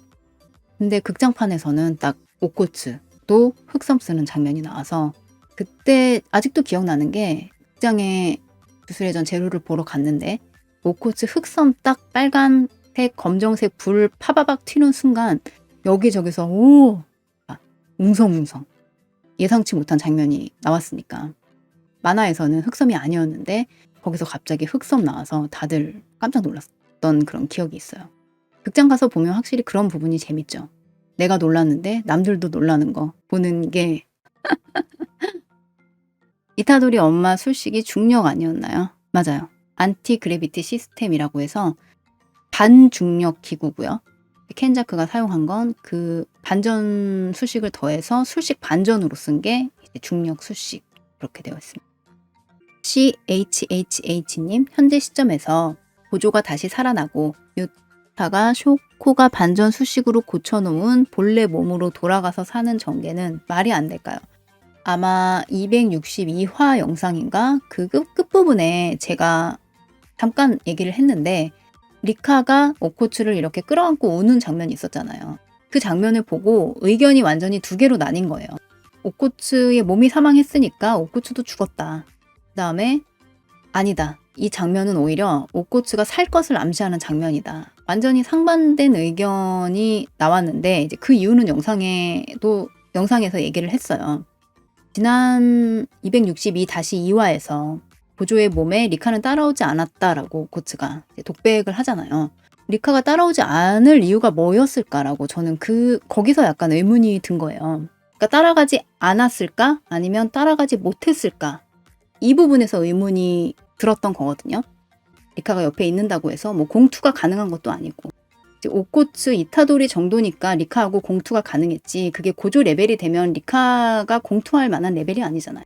근데 극장판에서는 딱 옥고츠도 흑섬 쓰는 장면이 나와서 그때 아직도 기억나는 게 극장에 주술회전 제로를 보러 갔는데 옥고츠 흑섬 딱 빨간색 검정색 불 파바박 튀는 순간 여기저기서 웅성웅성 예상치 못한 장면이 나왔으니까 만화에서는 흑섬이 아니었는데 거기서 갑자기 흑섬 나와서 다들 깜짝 놀랐던 그런 기억이 있어요. 극장 가서 보면 확실히 그런 부분이 재밌죠. 내가 놀랐는데 남들도 놀라는 거 보는 게 이타도리 엄마 술식이 중력 아니었나요? 맞아요. 안티 그래비티 시스템이라고 해서 반중력 기구고요. 켄자크가 사용한 건 그 반전 수식을 더해서 술식 반전으로 쓴 게 중력 수식 그렇게 되어 있습니다. CHHH님 현재 시점에서 고조가 다시 살아나고 유타가 쇼코가 반전 수식으로 고쳐놓은 본래 몸으로 돌아가서 사는 전개는 말이 안 될까요? 아마 262화 영상인가 그 끝부분에 제가 잠깐 얘기를 했는데 리카가 오코츠를 이렇게 끌어안고 우는 장면이 있었잖아요. 그 장면을 보고 의견이 완전히 두 개로 나뉜 거예요. 오코츠의 몸이 사망했으니까 오코츠도 죽었다. 그 다음에 아니다. 이 장면은 오히려 오코츠가 살 것을 암시하는 장면이다. 완전히 상반된 의견이 나왔는데 이제 그 이유는 영상에서 얘기를 했어요. 지난 262-2화에서 고조의 몸에 리카는 따라오지 않았다라고 오코츠가 독백을 하잖아요. 리카가 따라오지 않을 이유가 뭐였을까라고 저는 거기서 약간 의문이 든 거예요. 그러니까 따라가지 않았을까? 아니면 따라가지 못했을까? 이 부분에서 의문이 들었던 거거든요. 리카가 옆에 있는다고 해서 뭐 공투가 가능한 것도 아니고 오코츠 이타도리 정도니까 리카하고 공투가 가능했지 그게 고조 레벨이 되면 리카가 공투할 만한 레벨이 아니잖아요.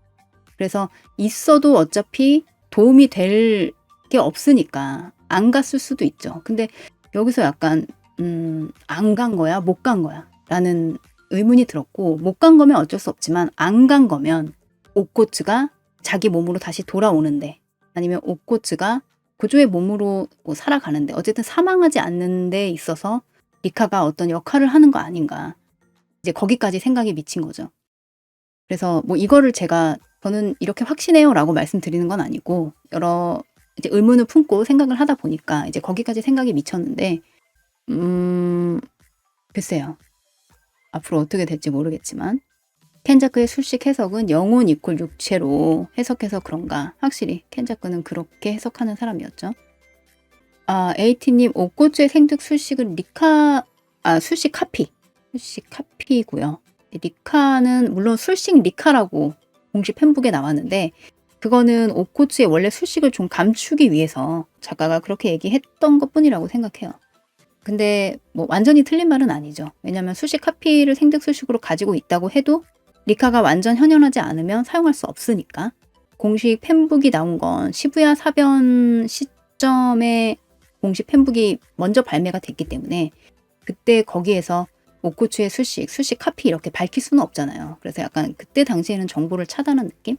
그래서 있어도 어차피 도움이 될 게 없으니까 안 갔을 수도 있죠. 근데 여기서 약간 안 간 거야? 못 간 거야? 라는 의문이 들었고 못 간 거면 어쩔 수 없지만 안 간 거면 오코츠가 자기 몸으로 다시 돌아오는데 아니면 오코츠가 고조의 몸으로 뭐 살아가는데 어쨌든 사망하지 않는 데 있어서 리카가 어떤 역할을 하는 거 아닌가 이제 거기까지 생각이 미친 거죠. 그래서 뭐 이거를 저는 이렇게 확신해요 라고 말씀드리는 건 아니고 여러 이제 의문을 품고 생각을 하다 보니까 이제 거기까지 생각이 미쳤는데 글쎄요. 앞으로 어떻게 될지 모르겠지만 켄자크의 술식 해석은 영혼 이퀄 육체로 해석해서 그런가 확실히 켄자크는 그렇게 해석하는 사람이었죠. 에이티님 오코츠의 생득 술식은 술식 카피고요. 리카는 물론 술식 리카라고 공식 팬북에 나왔는데 그거는 오코츠의 원래 술식을 좀 감추기 위해서 작가가 그렇게 얘기했던 것뿐이라고 생각해요. 근데 뭐 완전히 틀린 말은 아니죠. 왜냐하면 술식 카피를 생득 술식으로 가지고 있다고 해도 리카가 완전 현현하지 않으면 사용할 수 없으니까 공식 팬북이 나온 건 시부야 사변 시점에 공식 팬북이 먼저 발매가 됐기 때문에 그때 거기에서 오코츠의 술식 카피 이렇게 밝힐 수는 없잖아요. 그래서 약간 그때 당시에는 정보를 차단한 느낌?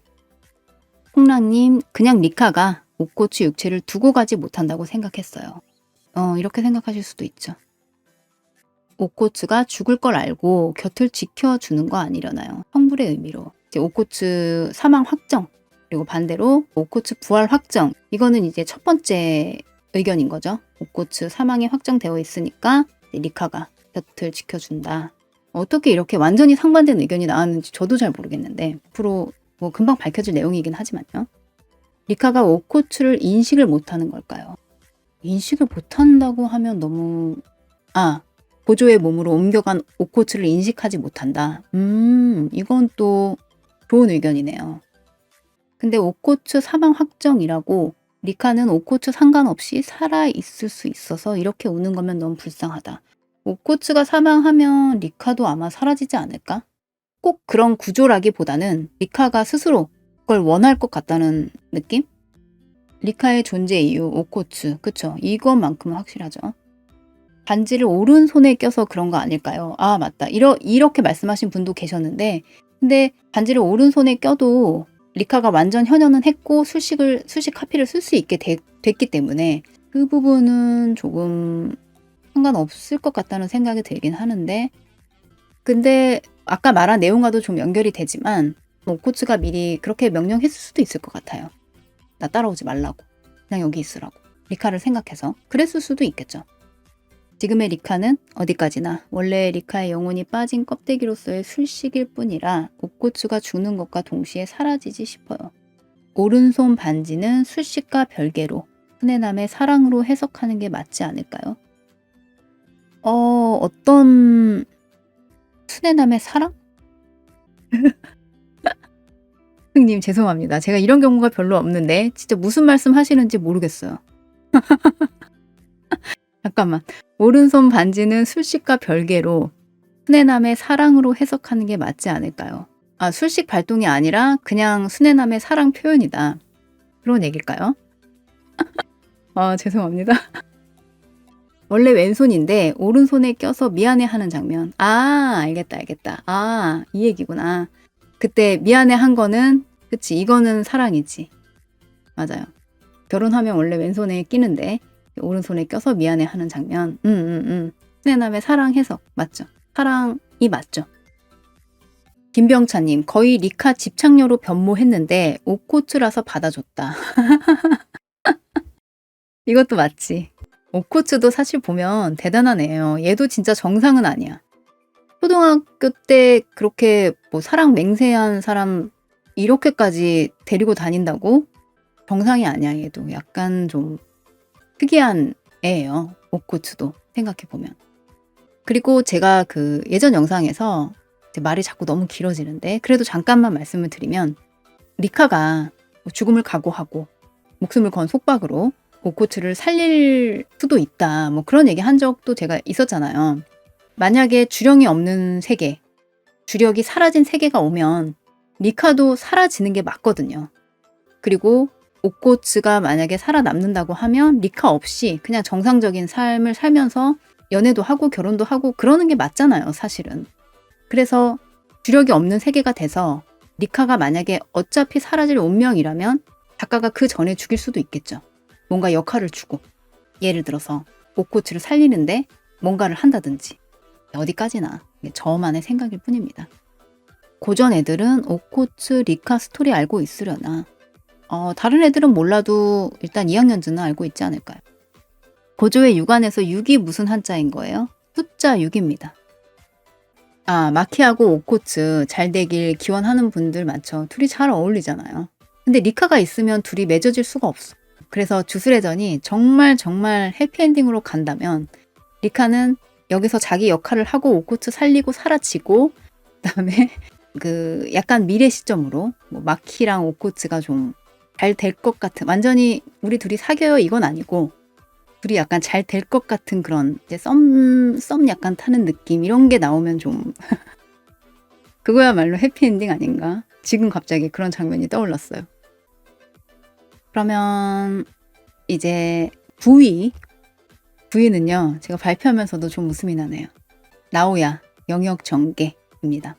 홍랑님 그냥 리카가 오코츠 육체를 두고 가지 못한다고 생각했어요. 이렇게 생각하실 수도 있죠. 오코츠가 죽을 걸 알고 곁을 지켜주는 거 아니려나요? 성불의 의미로. 이제 오코츠 사망 확정, 그리고 반대로 오코츠 부활 확정. 이거는 이제 첫 번째 의견인 거죠. 오코츠 사망이 확정되어 있으니까 리카가 곁을 지켜준다. 어떻게 이렇게 완전히 상반된 의견이 나왔는지 저도 잘 모르겠는데 앞으로 뭐 금방 밝혀질 내용이긴 하지만요. 리카가 오코츠를 인식을 못하는 걸까요? 인식을 못한다고 하면 너무 고조의 몸으로 옮겨간 오코츠를 인식하지 못한다. 이건 또 좋은 의견이네요. 근데 오코츠 사망 확정이라고 리카는 오코츠 상관없이 살아있을 수 있어서 이렇게 우는 거면 너무 불쌍하다. 오코츠가 사망하면 리카도 아마 사라지지 않을까? 꼭 그런 구조라기보다는 리카가 스스로 그걸 원할 것 같다는 느낌? 리카의 존재 이유, 오코츠. 그쵸? 이것만큼은 확실하죠. 반지를 오른손에 껴서 그런 거 아닐까요? 맞다. 이렇게 말씀하신 분도 계셨는데 근데 반지를 오른손에 껴도 리카가 완전 현현은 했고 술식 카피를 쓸 수 있게 됐기 때문에 그 부분은 조금 상관없을 것 같다는 생각이 들긴 하는데 근데 아까 말한 내용과도 좀 연결이 되지만 오코츠가 미리 그렇게 명령했을 수도 있을 것 같아요. 나 따라오지 말라고. 그냥 여기 있으라고. 리카를 생각해서. 그랬을 수도 있겠죠. 지금의 리카는 어디까지나 원래 리카의 영혼이 빠진 껍데기로서의 술식일 뿐이라 오코츠가 죽는 것과 동시에 사라지지 싶어요. 오른손 반지는 술식과 별개로 흔해남의 사랑으로 해석하는 게 맞지 않을까요? 어떤 순애남의 사랑? 님 죄송합니다. 제가 이런 경우가 별로 없는데 진짜 무슨 말씀 하시는지 모르겠어요. 잠깐만. 오른손 반지는 술식과 별개로 순애남의 사랑으로 해석하는 게 맞지 않을까요? 아, 술식 발동이 아니라 그냥 순애남의 사랑 표현이다. 그런 얘기일까요? 아, 죄송합니다. 원래 왼손인데 오른손에 껴서 미안해하는 장면. 아, 알겠다, 알겠다. 아, 이 얘기구나. 그때 미안해한 거는 그치, 이거는 사랑이지. 맞아요. 결혼하면 원래 왼손에 끼는데 오른손에 껴서 미안해하는 장면. 순애남의 사랑 해석 맞죠? 사랑이 맞죠? 김병찬님, 거의 리카 집착녀로 변모했는데 옷코츠라서 받아줬다. 이것도 맞지. 옷코츠도 사실 보면 대단한 애예요. 얘도 진짜 정상은 아니야. 초등학교 때 그렇게 뭐 사랑 맹세한 사람 이렇게까지 데리고 다닌다고? 정상이 아니야, 얘도. 약간 좀 특이한 애예요. 옷코츠도 생각해보면. 그리고 제가 그 예전 영상에서 말이 자꾸 너무 길어지는데 그래도 잠깐만 말씀을 드리면 리카가 죽음을 각오하고 목숨을 건 속박으로 옷코츠를 살릴 수도 있다. 뭐 그런 얘기 한 적도 제가 있었잖아요. 만약에 주령이 없는 세계, 주력이 사라진 세계가 오면 리카도 사라지는 게 맞거든요. 그리고 옷코츠가 만약에 살아남는다고 하면 리카 없이 그냥 정상적인 삶을 살면서 연애도 하고 결혼도 하고 그러는 게 맞잖아요, 사실은. 그래서 주력이 없는 세계가 돼서 리카가 만약에 어차피 사라질 운명이라면 작가가 그 전에 죽일 수도 있겠죠. 뭔가 역할을 주고 예를 들어서 옷코츠를 살리는데 뭔가를 한다든지 어디까지나 저만의 생각일 뿐입니다. 고전 애들은 옷코츠 리카 스토리 알고 있으려나? 다른 애들은 몰라도 일단 2학년들은 알고 있지 않을까요? 고조의 육안에서 6이 무슨 한자인 거예요? 숫자 6입니다. 아, 마키하고 옷코츠 잘 되길 기원하는 분들 많죠. 둘이 잘 어울리잖아요. 근데 리카가 있으면 둘이 맺어질 수가 없어. 그래서 주술회전이 정말 해피엔딩으로 간다면 리카는 여기서 자기 역할을 하고 옷코츠 살리고 사라지고 그다음에 그 약간 미래 시점으로 뭐 마키랑 옷코츠가 좀 잘 될 것 같은 완전히 우리 둘이 사겨요 이건 아니고 둘이 약간 잘 될 것 같은 그런 이제 썸 약간 타는 느낌 이런 게 나오면 좀 그거야말로 해피엔딩 아닌가? 지금 갑자기 그런 장면이 떠올랐어요. 그러면 이제 9위는요. 제가 발표하면서도 좀 웃음이 나네요. 나오야 영역 전개입니다.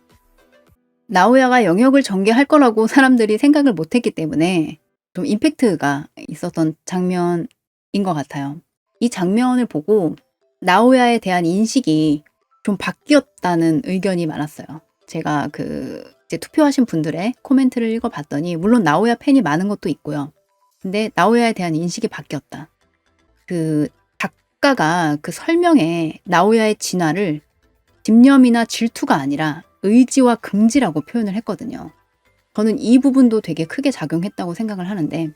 나오야가 영역을 전개할 거라고 사람들이 생각을 못했기 때문에 좀 임팩트가 있었던 장면인 것 같아요. 이 장면을 보고 나오야에 대한 인식이 좀 바뀌었다는 의견이 많았어요. 제가 이제 투표하신 분들의 코멘트를 읽어봤더니 물론 나오야 팬이 많은 것도 있고요. 근데 나오야에 대한 인식이 바뀌었다. 그 작가가 그 설명에 나오야의 진화를 집념이나 질투가 아니라 의지와 긍지라고 표현을 했거든요. 저는 이 부분도 되게 크게 작용했다고 생각을 하는데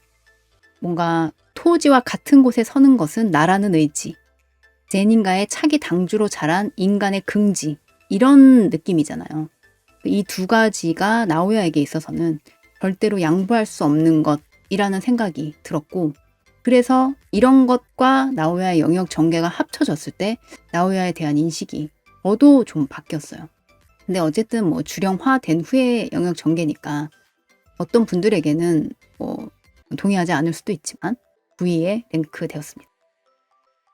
뭔가 토지와 같은 곳에 서는 것은 나라는 의지, 제닌가의 차기 당주로 자란 인간의 긍지 이런 느낌이잖아요. 이 두 가지가 나오야에게 있어서는 절대로 양보할 수 없는 것이라는 생각이 들었고 그래서 이런 것과 나오야의 영역 전개가 합쳐졌을 때 나오야에 대한 인식이 저도 좀 바뀌었어요. 근데 어쨌든 뭐 주령화된 후에 영역 전개니까 어떤 분들에게는 뭐 동의하지 않을 수도 있지만 9위에 랭크되었습니다.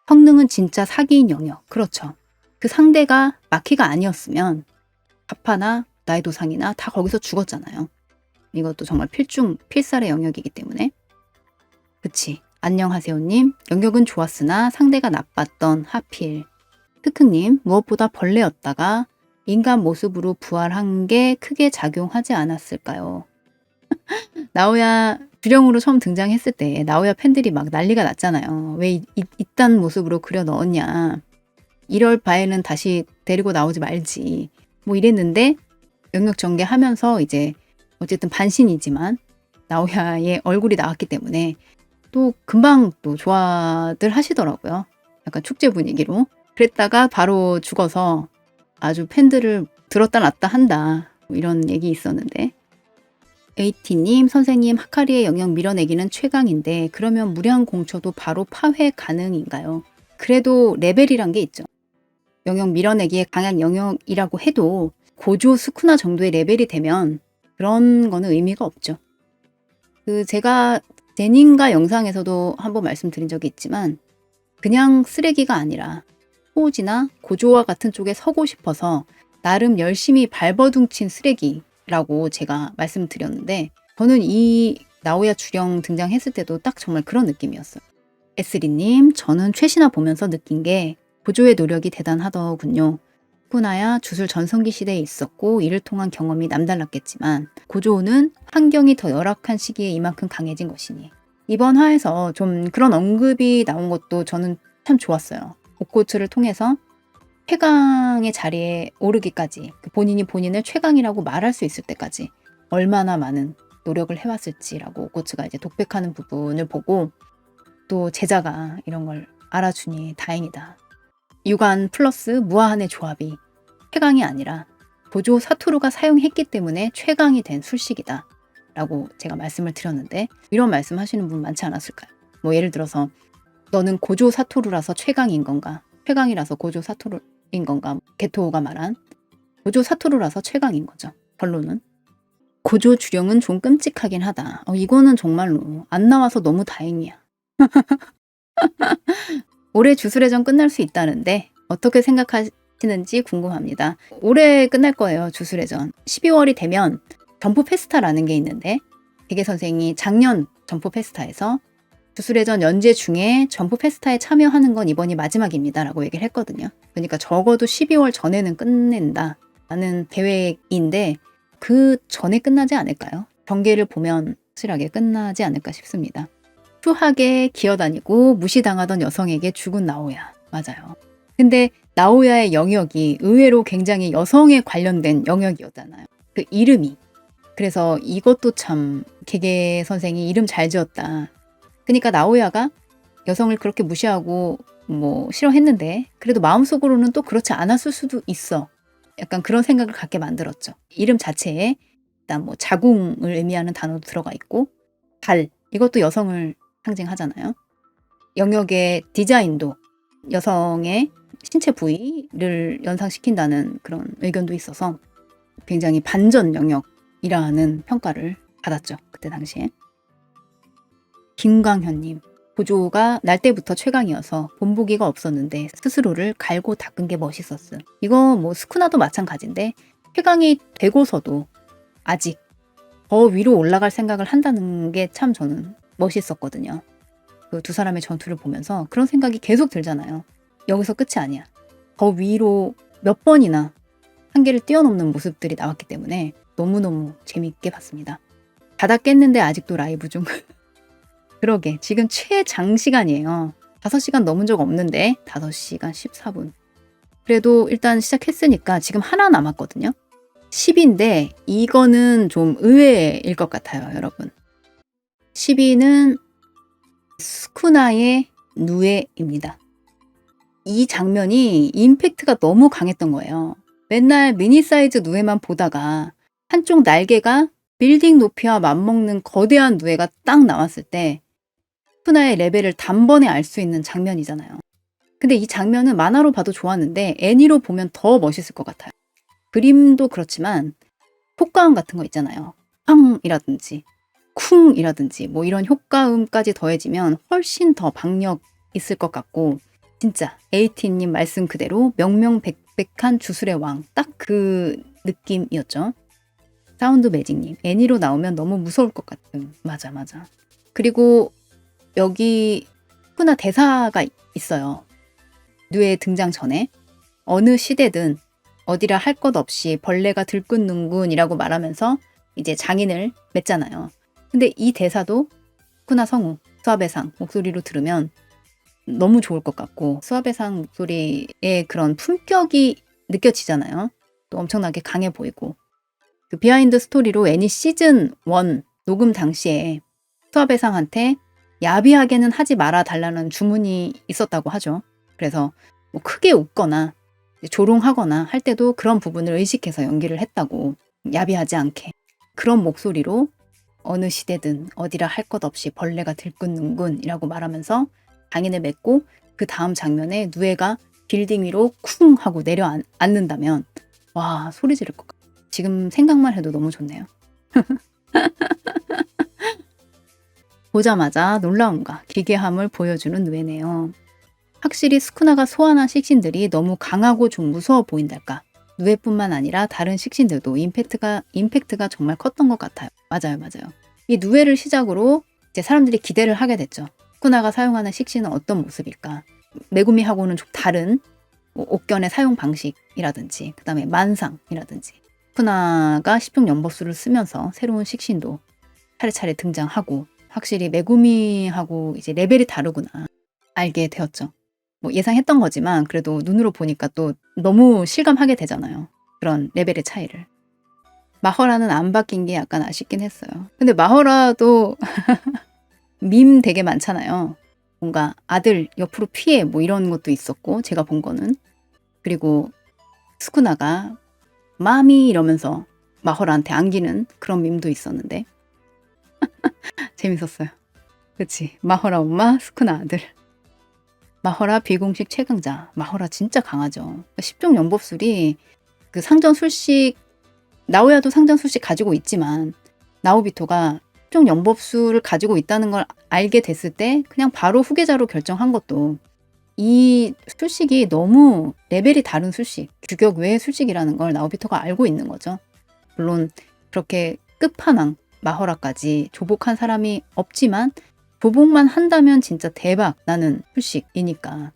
성능은 진짜 사기인 영역. 그렇죠. 그 상대가 마키가 아니었으면 가파나 나이도상이나 다 거기서 죽었잖아요. 이것도 정말 필살의 영역이기 때문에. 그치. 안녕하세요님. 영역은 좋았으나 상대가 나빴던 하필. 크크님. 무엇보다 벌레였다가 인간 모습으로 부활한 게 크게 작용하지 않았을까요? 나오야 주령으로 처음 등장했을 때 나오야 팬들이 막 난리가 났잖아요. 왜 이딴 모습으로 그려 넣었냐. 이럴 바에는 다시 데리고 나오지 말지. 뭐 이랬는데 영역 전개하면서 이제 어쨌든 반신이지만 나오야의 얼굴이 나왔기 때문에 또 금방 또 좋아들 하시더라고요. 약간 축제 분위기로. 그랬다가 바로 죽어서 아주 팬들을 들었다 놨다 한다. 뭐 이런 얘기 있었는데 에이티님, 선생님, 하카리의 영역 밀어내기는 최강인데 그러면 무량 공초도 바로 파회 가능인가요? 그래도 레벨이란 게 있죠. 영역 밀어내기에 강한 영역이라고 해도 고조 스쿠나 정도의 레벨이 되면 그런 거는 의미가 없죠. 제가 제닌가 영상에서도 한번 말씀드린 적이 있지만 그냥 쓰레기가 아니라 호우지나 고조와 같은 쪽에 서고 싶어서 나름 열심히 발버둥친 쓰레기라고 제가 말씀드렸는데 저는 이 나오야 주령 등장했을 때도 딱 정말 그런 느낌이었어요. 에스리님, 저는 최신화 보면서 느낀 게 고조의 노력이 대단하더군요. 스쿠나야 주술 전성기 시대에 있었고 이를 통한 경험이 남달랐겠지만 고조는 환경이 더 열악한 시기에 이만큼 강해진 것이니 이번 화에서 좀 그런 언급이 나온 것도 저는 참 좋았어요. 옥고츠를 통해서 최강의 자리에 오르기까지 본인이 본인을 최강이라고 말할 수 있을 때까지 얼마나 많은 노력을 해왔을지라고 옥고츠가 이제 독백하는 부분을 보고 또 제자가 이런 걸 알아주니 다행이다. 유관 플러스 무아한의 조합이 최강이 아니라 고조 사토루가 사용했기 때문에 최강이 된 술식이다 라고 제가 말씀을 드렸는데 이런 말씀 하시는 분 많지 않았을까요? 뭐 예를 들어서 너는 고조 사토루라서 최강인 건가? 최강이라서 고조 사토루인 건가? 게토가 말한 고조 사토루라서 최강인 거죠. 결론은 고조 주령은 좀 끔찍하긴 하다. 이거는 정말로 안 나와서 너무 다행이야. 올해 주술회전 끝날 수 있다는데 어떻게 생각하시는지 궁금합니다. 올해 끝날 거예요. 주술회전. 12월이 되면 점프 페스타라는 게 있는데 개개 선생이 작년 점프 페스타에서 주술회전 연재 중에 점프 페스타에 참여하는 건 이번이 마지막입니다 라고 얘기를 했거든요. 그러니까 적어도 12월 전에는 끝낸다라는 계획인데 그 전에 끝나지 않을까요? 경계를 보면 확실하게 끝나지 않을까 싶습니다. 추하게 기어다니고 무시당하던 여성에게 죽은 나오야. 맞아요. 근데 나오야의 영역이 의외로 굉장히 여성에 관련된 영역이었잖아요. 그 이름이. 그래서 이것도 참 개개 선생이 이름 잘 지었다. 그러니까 나오야가 여성을 그렇게 무시하고 뭐 싫어했는데 그래도 마음속으로는 또 그렇지 않았을 수도 있어. 약간 그런 생각을 갖게 만들었죠. 이름 자체에 일단 뭐 자궁을 의미하는 단어도 들어가 있고 달 이것도 여성을 상징하잖아요. 영역의 디자인도 여성의 신체 부위를 연상시킨다는 그런 의견도 있어서 굉장히 반전 영역이라는 평가를 받았죠. 그때 당시에. 김광현님, 고조가 날 때부터 최강이어서 본보기가 없었는데 스스로를 갈고 닦은 게 멋있었음. 이거 뭐 스쿠나도 마찬가지인데 최강이 되고서도 아직 더 위로 올라갈 생각을 한다는 게 참 저는 멋있었거든요. 그 두 사람의 전투를 보면서 그런 생각이 계속 들잖아요. 여기서 끝이 아니야. 더 위로 몇 번이나 한계를 뛰어넘는 모습들이 나왔기 때문에 너무너무 재밌게 봤습니다. 바닥 깼는데 아직도 라이브 중. 그러게 지금 최장시간이에요. 5시간 넘은 적 없는데 5시간 14분. 그래도 일단 시작했으니까 지금 하나 남았거든요. 10인데 이거는 좀 의외일 것 같아요, 여러분. 10위는 스쿠나의 누에입니다. 이 장면이 임팩트가 너무 강했던 거예요. 맨날 미니 사이즈 누에만 보다가 한쪽 날개가 빌딩 높이와 맞먹는 거대한 누에가 딱 나왔을 때 스쿠나의 레벨을 단번에 알 수 있는 장면이잖아요. 근데 이 장면은 만화로 봐도 좋았는데 애니로 보면 더 멋있을 것 같아요. 그림도 그렇지만 효과음 같은 거 있잖아요. 팡이라든지 쿵이라든지 뭐 이런 효과음까지 더해지면 훨씬 더 박력 있을 것 같고 진짜 에이티님 말씀 그대로 명명백백한 주술의 왕 딱 그 느낌이었죠. 사운드 매직님 애니로 나오면 너무 무서울 것 같은 맞아. 그리고 여기 스쿠나 대사가 있어요. 누에 등장 전에 어느 시대든 어디라 할 것 없이 벌레가 들끓는군이라고 말하면서 이제 장인을 맺잖아요. 근데 이 대사도 스쿠나 성우 수아베상 목소리로 들으면 너무 좋을 것 같고 수아베상 목소리의 그런 품격이 느껴지잖아요. 또 엄청나게 강해 보이고 그 비하인드 스토리로 애니 시즌 1 녹음 당시에 수아베상한테 야비하게는 하지 말아 달라는 주문이 있었다고 하죠. 그래서 뭐 크게 웃거나 조롱하거나 할 때도 그런 부분을 의식해서 연기를 했다고 야비하지 않게 그런 목소리로 어느 시대든 어디라 할 것 없이 벌레가 들끓는군이라고 말하면서 장인을 맺고 그 다음 장면에 누에가 빌딩 위로 쿵 하고 내려앉는다면 와 소리 지를 것 같아요. 지금 생각만 해도 너무 좋네요. 보자마자 놀라움과 기괴함을 보여주는 누에네요. 확실히 스쿠나가 소환한 식신들이 너무 강하고 좀 무서워 보인달까. 누에뿐만 아니라 다른 식신들도 임팩트가 정말 컸던 것 같아요. 맞아요. 이 누에를 시작으로 이제 사람들이 기대를 하게 됐죠. 스쿠나가 사용하는 식신은 어떤 모습일까? 메구미하고는 좀 다른 뭐 옥견의 사용 방식이라든지 그 다음에 만상이라든지 스쿠나가 10종 연법수를 쓰면서 새로운 식신도 차례차례 등장하고 확실히 메구미하고 이제 레벨이 다르구나 알게 되었죠. 뭐 예상했던 거지만 그래도 눈으로 보니까 또 너무 실감하게 되잖아요. 그런 레벨의 차이를. 마허라는 안 바뀐 게 약간 아쉽긴 했어요. 근데 마허라도 밈 되게 많잖아요. 뭔가 아들 옆으로 피해 뭐 이런 것도 있었고 제가 본 거는. 그리고 스쿠나가 마미 이러면서 마허라한테 안기는 그런 밈도 있었는데 재밌었어요. 그치? 마허라 엄마, 스쿠나 아들. 마허라 비공식 최강자. 마허라 진짜 강하죠. 10종 연법술이 그 상전 술식 나오야도 상전 술식 가지고 있지만 나오비토가 10종 연법술을 가지고 있다는 걸 알게 됐을 때 그냥 바로 후계자로 결정한 것도 이 술식이 너무 레벨이 다른 술식, 규격 외의 술식이라는 걸 나오비토가 알고 있는 거죠. 물론 그렇게 끝판왕 마허라까지 조복한 사람이 없지만 조복만 한다면 진짜 대박 나는 술식이니까.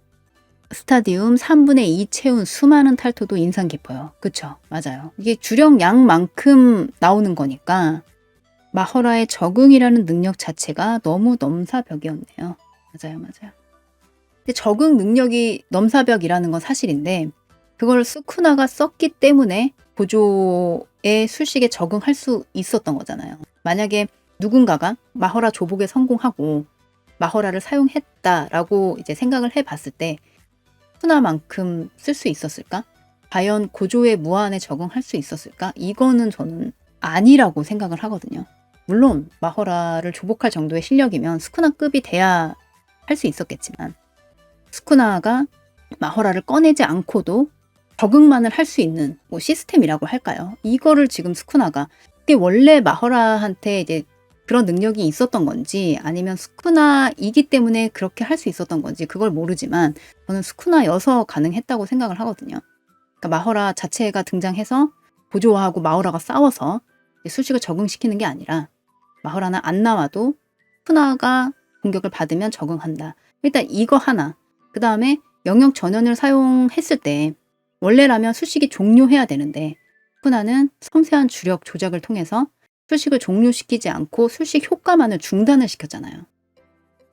스타디움 3분의 2 채운 수많은 탈토도 인상 깊어요. 그쵸? 맞아요. 이게 주력양만큼 나오는 거니까 마허라의 적응이라는 능력 자체가 너무 넘사벽이었네요. 맞아요. 근데 적응 능력이 넘사벽이라는 건 사실인데 그걸 스쿠나가 썼기 때문에 고조의 술식에 적응할 수 있었던 거잖아요. 만약에 누군가가 마허라 조복에 성공하고 마허라를 사용했다라고 이제 생각을 해봤을 때 스쿠나만큼 쓸 수 있었을까? 과연 고조의 무한에 적응할 수 있었을까? 이거는 저는 아니라고 생각을 하거든요. 물론 마허라를 조복할 정도의 실력이면 스쿠나급이 돼야 할 수 있었겠지만 스쿠나가 마허라를 꺼내지 않고도 적응만을 할 수 있는 뭐 시스템이라고 할까요? 이거를 지금 스쿠나가 이게 원래 마허라한테 이제 그런 능력이 있었던 건지 아니면 스쿠나이기 때문에 그렇게 할 수 있었던 건지 그걸 모르지만 저는 스쿠나여서 가능했다고 생각을 하거든요. 그러니까 마허라 자체가 등장해서 고조와하고 마허라가 싸워서 술식을 적응시키는 게 아니라 마허라는 안 나와도 스쿠나가 공격을 받으면 적응한다. 일단 이거 하나. 그 다음에 영역 전연을 사용했을 때 원래라면 술식이 종료해야 되는데 스쿠나는 섬세한 주력 조작을 통해서 술식을 종료시키지 않고 술식 효과만을 중단을 시켰잖아요.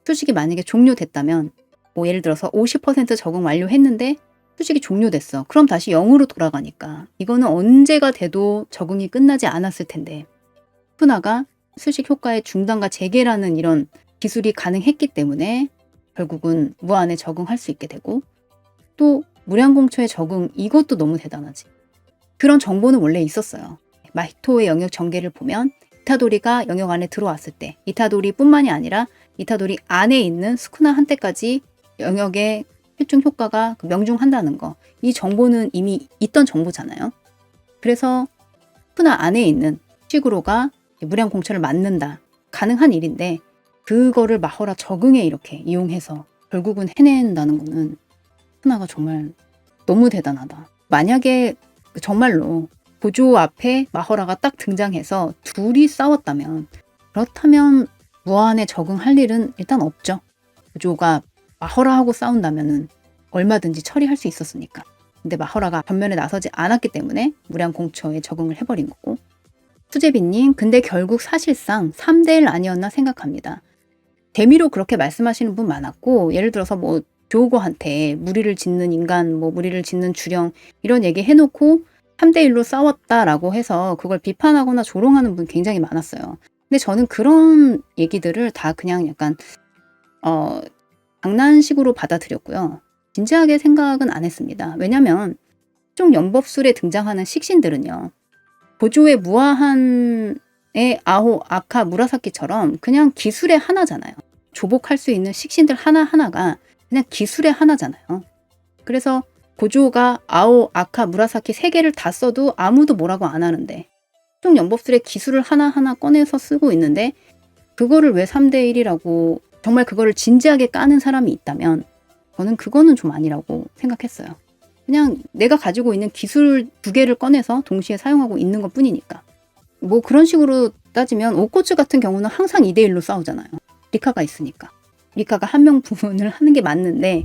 술식이 만약에 종료됐다면 뭐 예를 들어서 50% 적응 완료했는데 술식이 종료됐어. 그럼 다시 0으로 돌아가니까 이거는 언제가 돼도 적응이 끝나지 않았을 텐데 스쿠나가 술식 효과의 중단과 재개라는 이런 기술이 가능했기 때문에 결국은 무한에 적응할 수 있게 되고 또 무량공처의 적응 이것도 너무 대단하지. 그런 정보는 원래 있었어요. 마히토의 영역 전개를 보면 이타도리가 영역 안에 들어왔을 때 이타도리뿐만이 아니라 이타도리 안에 있는 스쿠나한테까지 영역의 필중 효과가 명중한다는 거. 이 정보는 이미 있던 정보잖아요. 그래서 스쿠나 안에 있는 시구로가 무량공처를 맞는다. 가능한 일인데 그거를 마허라 적응에 이렇게 이용해서 결국은 해낸다는 거는 스쿠나가 정말 너무 대단하다. 만약에 정말로 고조 앞에 마허라가 딱 등장해서 둘이 싸웠다면 그렇다면 무한에 적응할 일은 일단 없죠. 고조가 마허라하고 싸운다면 얼마든지 처리할 수 있었으니까. 근데 마허라가 전면에 나서지 않았기 때문에 무량공처에 적응을 해버린 거고. 수제비님, 근데 결국 사실상 3대1 아니었나 생각합니다. 대미로 그렇게 말씀하시는 분 많았고 예를 들어서 뭐 조고한테 무리를 짓는 인간, 뭐 무리를 짓는 주령 이런 얘기 해놓고 3대1로 싸웠다라고 해서 그걸 비판하거나 조롱하는 분 굉장히 많았어요. 근데 저는 그런 얘기들을 다 그냥 약간 장난식으로 받아들였고요. 진지하게 생각은 안 했습니다. 왜냐면 좀 연법술에 등장하는 식신들은요. 고조의 무화한 아호, 아카, 무라사키처럼 그냥 기술의 하나잖아요. 조복할 수 있는 식신들 하나하나가 그냥 기술의 하나잖아요. 그래서 고조가 아오, 아카, 무라사키 3개를 다 써도 아무도 뭐라고 안 하는데 최종 연법술의 기술을 하나하나 꺼내서 쓰고 있는데 그거를 왜 3대 1이라고 정말 그거를 진지하게 까는 사람이 있다면 저는 그거는 좀 아니라고 생각했어요. 그냥 내가 가지고 있는 기술 2개를 꺼내서 동시에 사용하고 있는 것 뿐이니까. 뭐 그런 식으로 따지면 오코츠 같은 경우는 항상 2대 1로 싸우잖아요. 리카가 있으니까. 리카가 한 명 부분을 하는 게 맞는데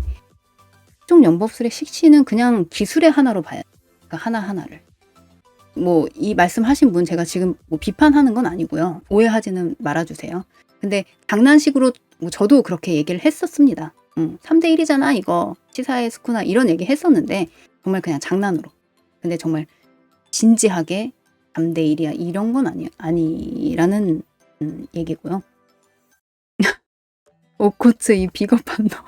최종 연법술의 식신은 그냥 기술의 하나로 봐야 돼요. 그러니까 하나하나를. 뭐 이 말씀하신 분 제가 지금 뭐 비판하는 건 아니고요. 오해하지는 말아주세요. 근데 장난식으로 뭐 저도 그렇게 얘기를 했었습니다. 3대 1이잖아 이거 치사의 스쿠나 이런 얘기 했었는데 정말 그냥 장난으로. 근데 정말 진지하게 3대 1이야 이런 건 아니라는 얘기고요. 오코츠 이 비겁한 놈.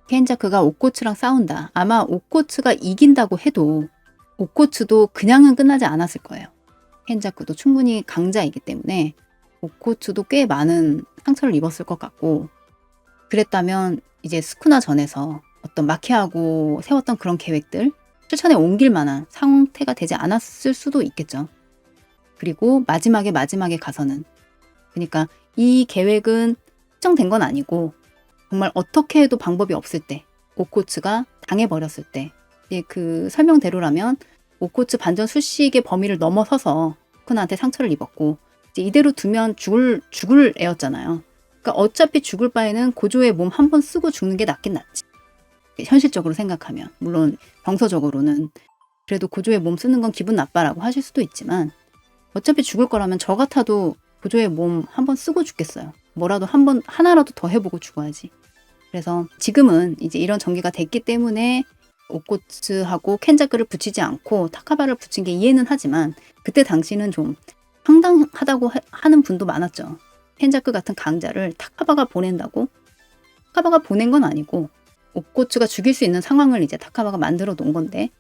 켄자크가 오코츠랑 싸운다. 아마 오코츠가 이긴다고 해도 오코츠도 그냥은 끝나지 않았을 거예요. 켄자크도 충분히 강자이기 때문에 오코츠도 꽤 많은 상처를 입었을 것 같고 그랬다면 이제 스쿠나 전에서 어떤 마케하고 세웠던 그런 계획들 실천에 옮길 만한 상태가 되지 않았을 수도 있겠죠. 그리고 마지막에 가서는 그러니까 이 계획은 확정된 건 아니고 정말 어떻게 해도 방법이 없을 때 오코츠가 당해버렸을 때 그 설명대로라면 오코츠 반전 술식의 범위를 넘어서서 스쿠나한테 상처를 입었고 이제 이대로 두면 죽을 애였잖아요. 그러니까 어차피 죽을 바에는 고조의 몸 한 번 쓰고 죽는 게 낫긴 낫지. 현실적으로 생각하면. 물론 정서적으로는 그래도 고조의 몸 쓰는 건 기분 나빠라고 하실 수도 있지만 어차피 죽을 거라면 저 같아도 고조의 몸 한 번 쓰고 죽겠어요. 뭐라도 하나라도 더 해보고 죽어야지. 그래서 지금은 이제 이런 전개가 됐기 때문에 오코츠하고 켄자크를 붙이지 않고 타카바를 붙인 게 이해는 하지만 그때 당시는 좀 황당하다고 하는 분도 많았죠. 켄자크 같은 강자를 타카바가 보낸다고? 타카바가 보낸 건 아니고 오코츠가 죽일 수 있는 상황을 이제 타카바가 만들어 놓은 건데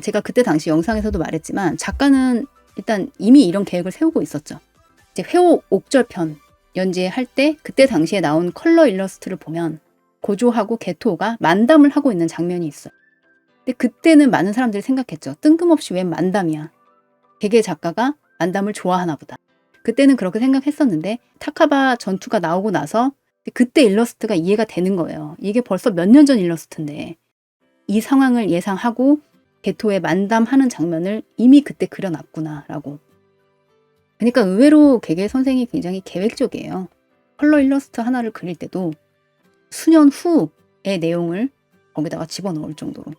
제가 그때 당시 영상에서도 말했지만 작가는 일단 이미 이런 계획을 세우고 있었죠. 이제 회오 옥절편 연재할 때 그때 당시에 나온 컬러 일러스트를 보면 고조하고 게토가 만담을 하고 있는 장면이 있어요. 근데 그때는 많은 사람들이 생각했죠. 뜬금없이 웬 만담이야. 되게 작가가 만담을 좋아하나 보다. 그때는 그렇게 생각했었는데 타카바 전투가 나오고 나서 그때 일러스트가 이해가 되는 거예요. 이게 벌써 몇 년 전 일러스트인데 이 상황을 예상하고 게토의 만담하는 장면을 이미 그때 그려놨구나라고. 그러니까 의외로 개개 선생이 굉장히 계획적이에요. 컬러 일러스트 하나를 그릴 때도 수년 후의 내용을 거기다가 집어넣을 정도로.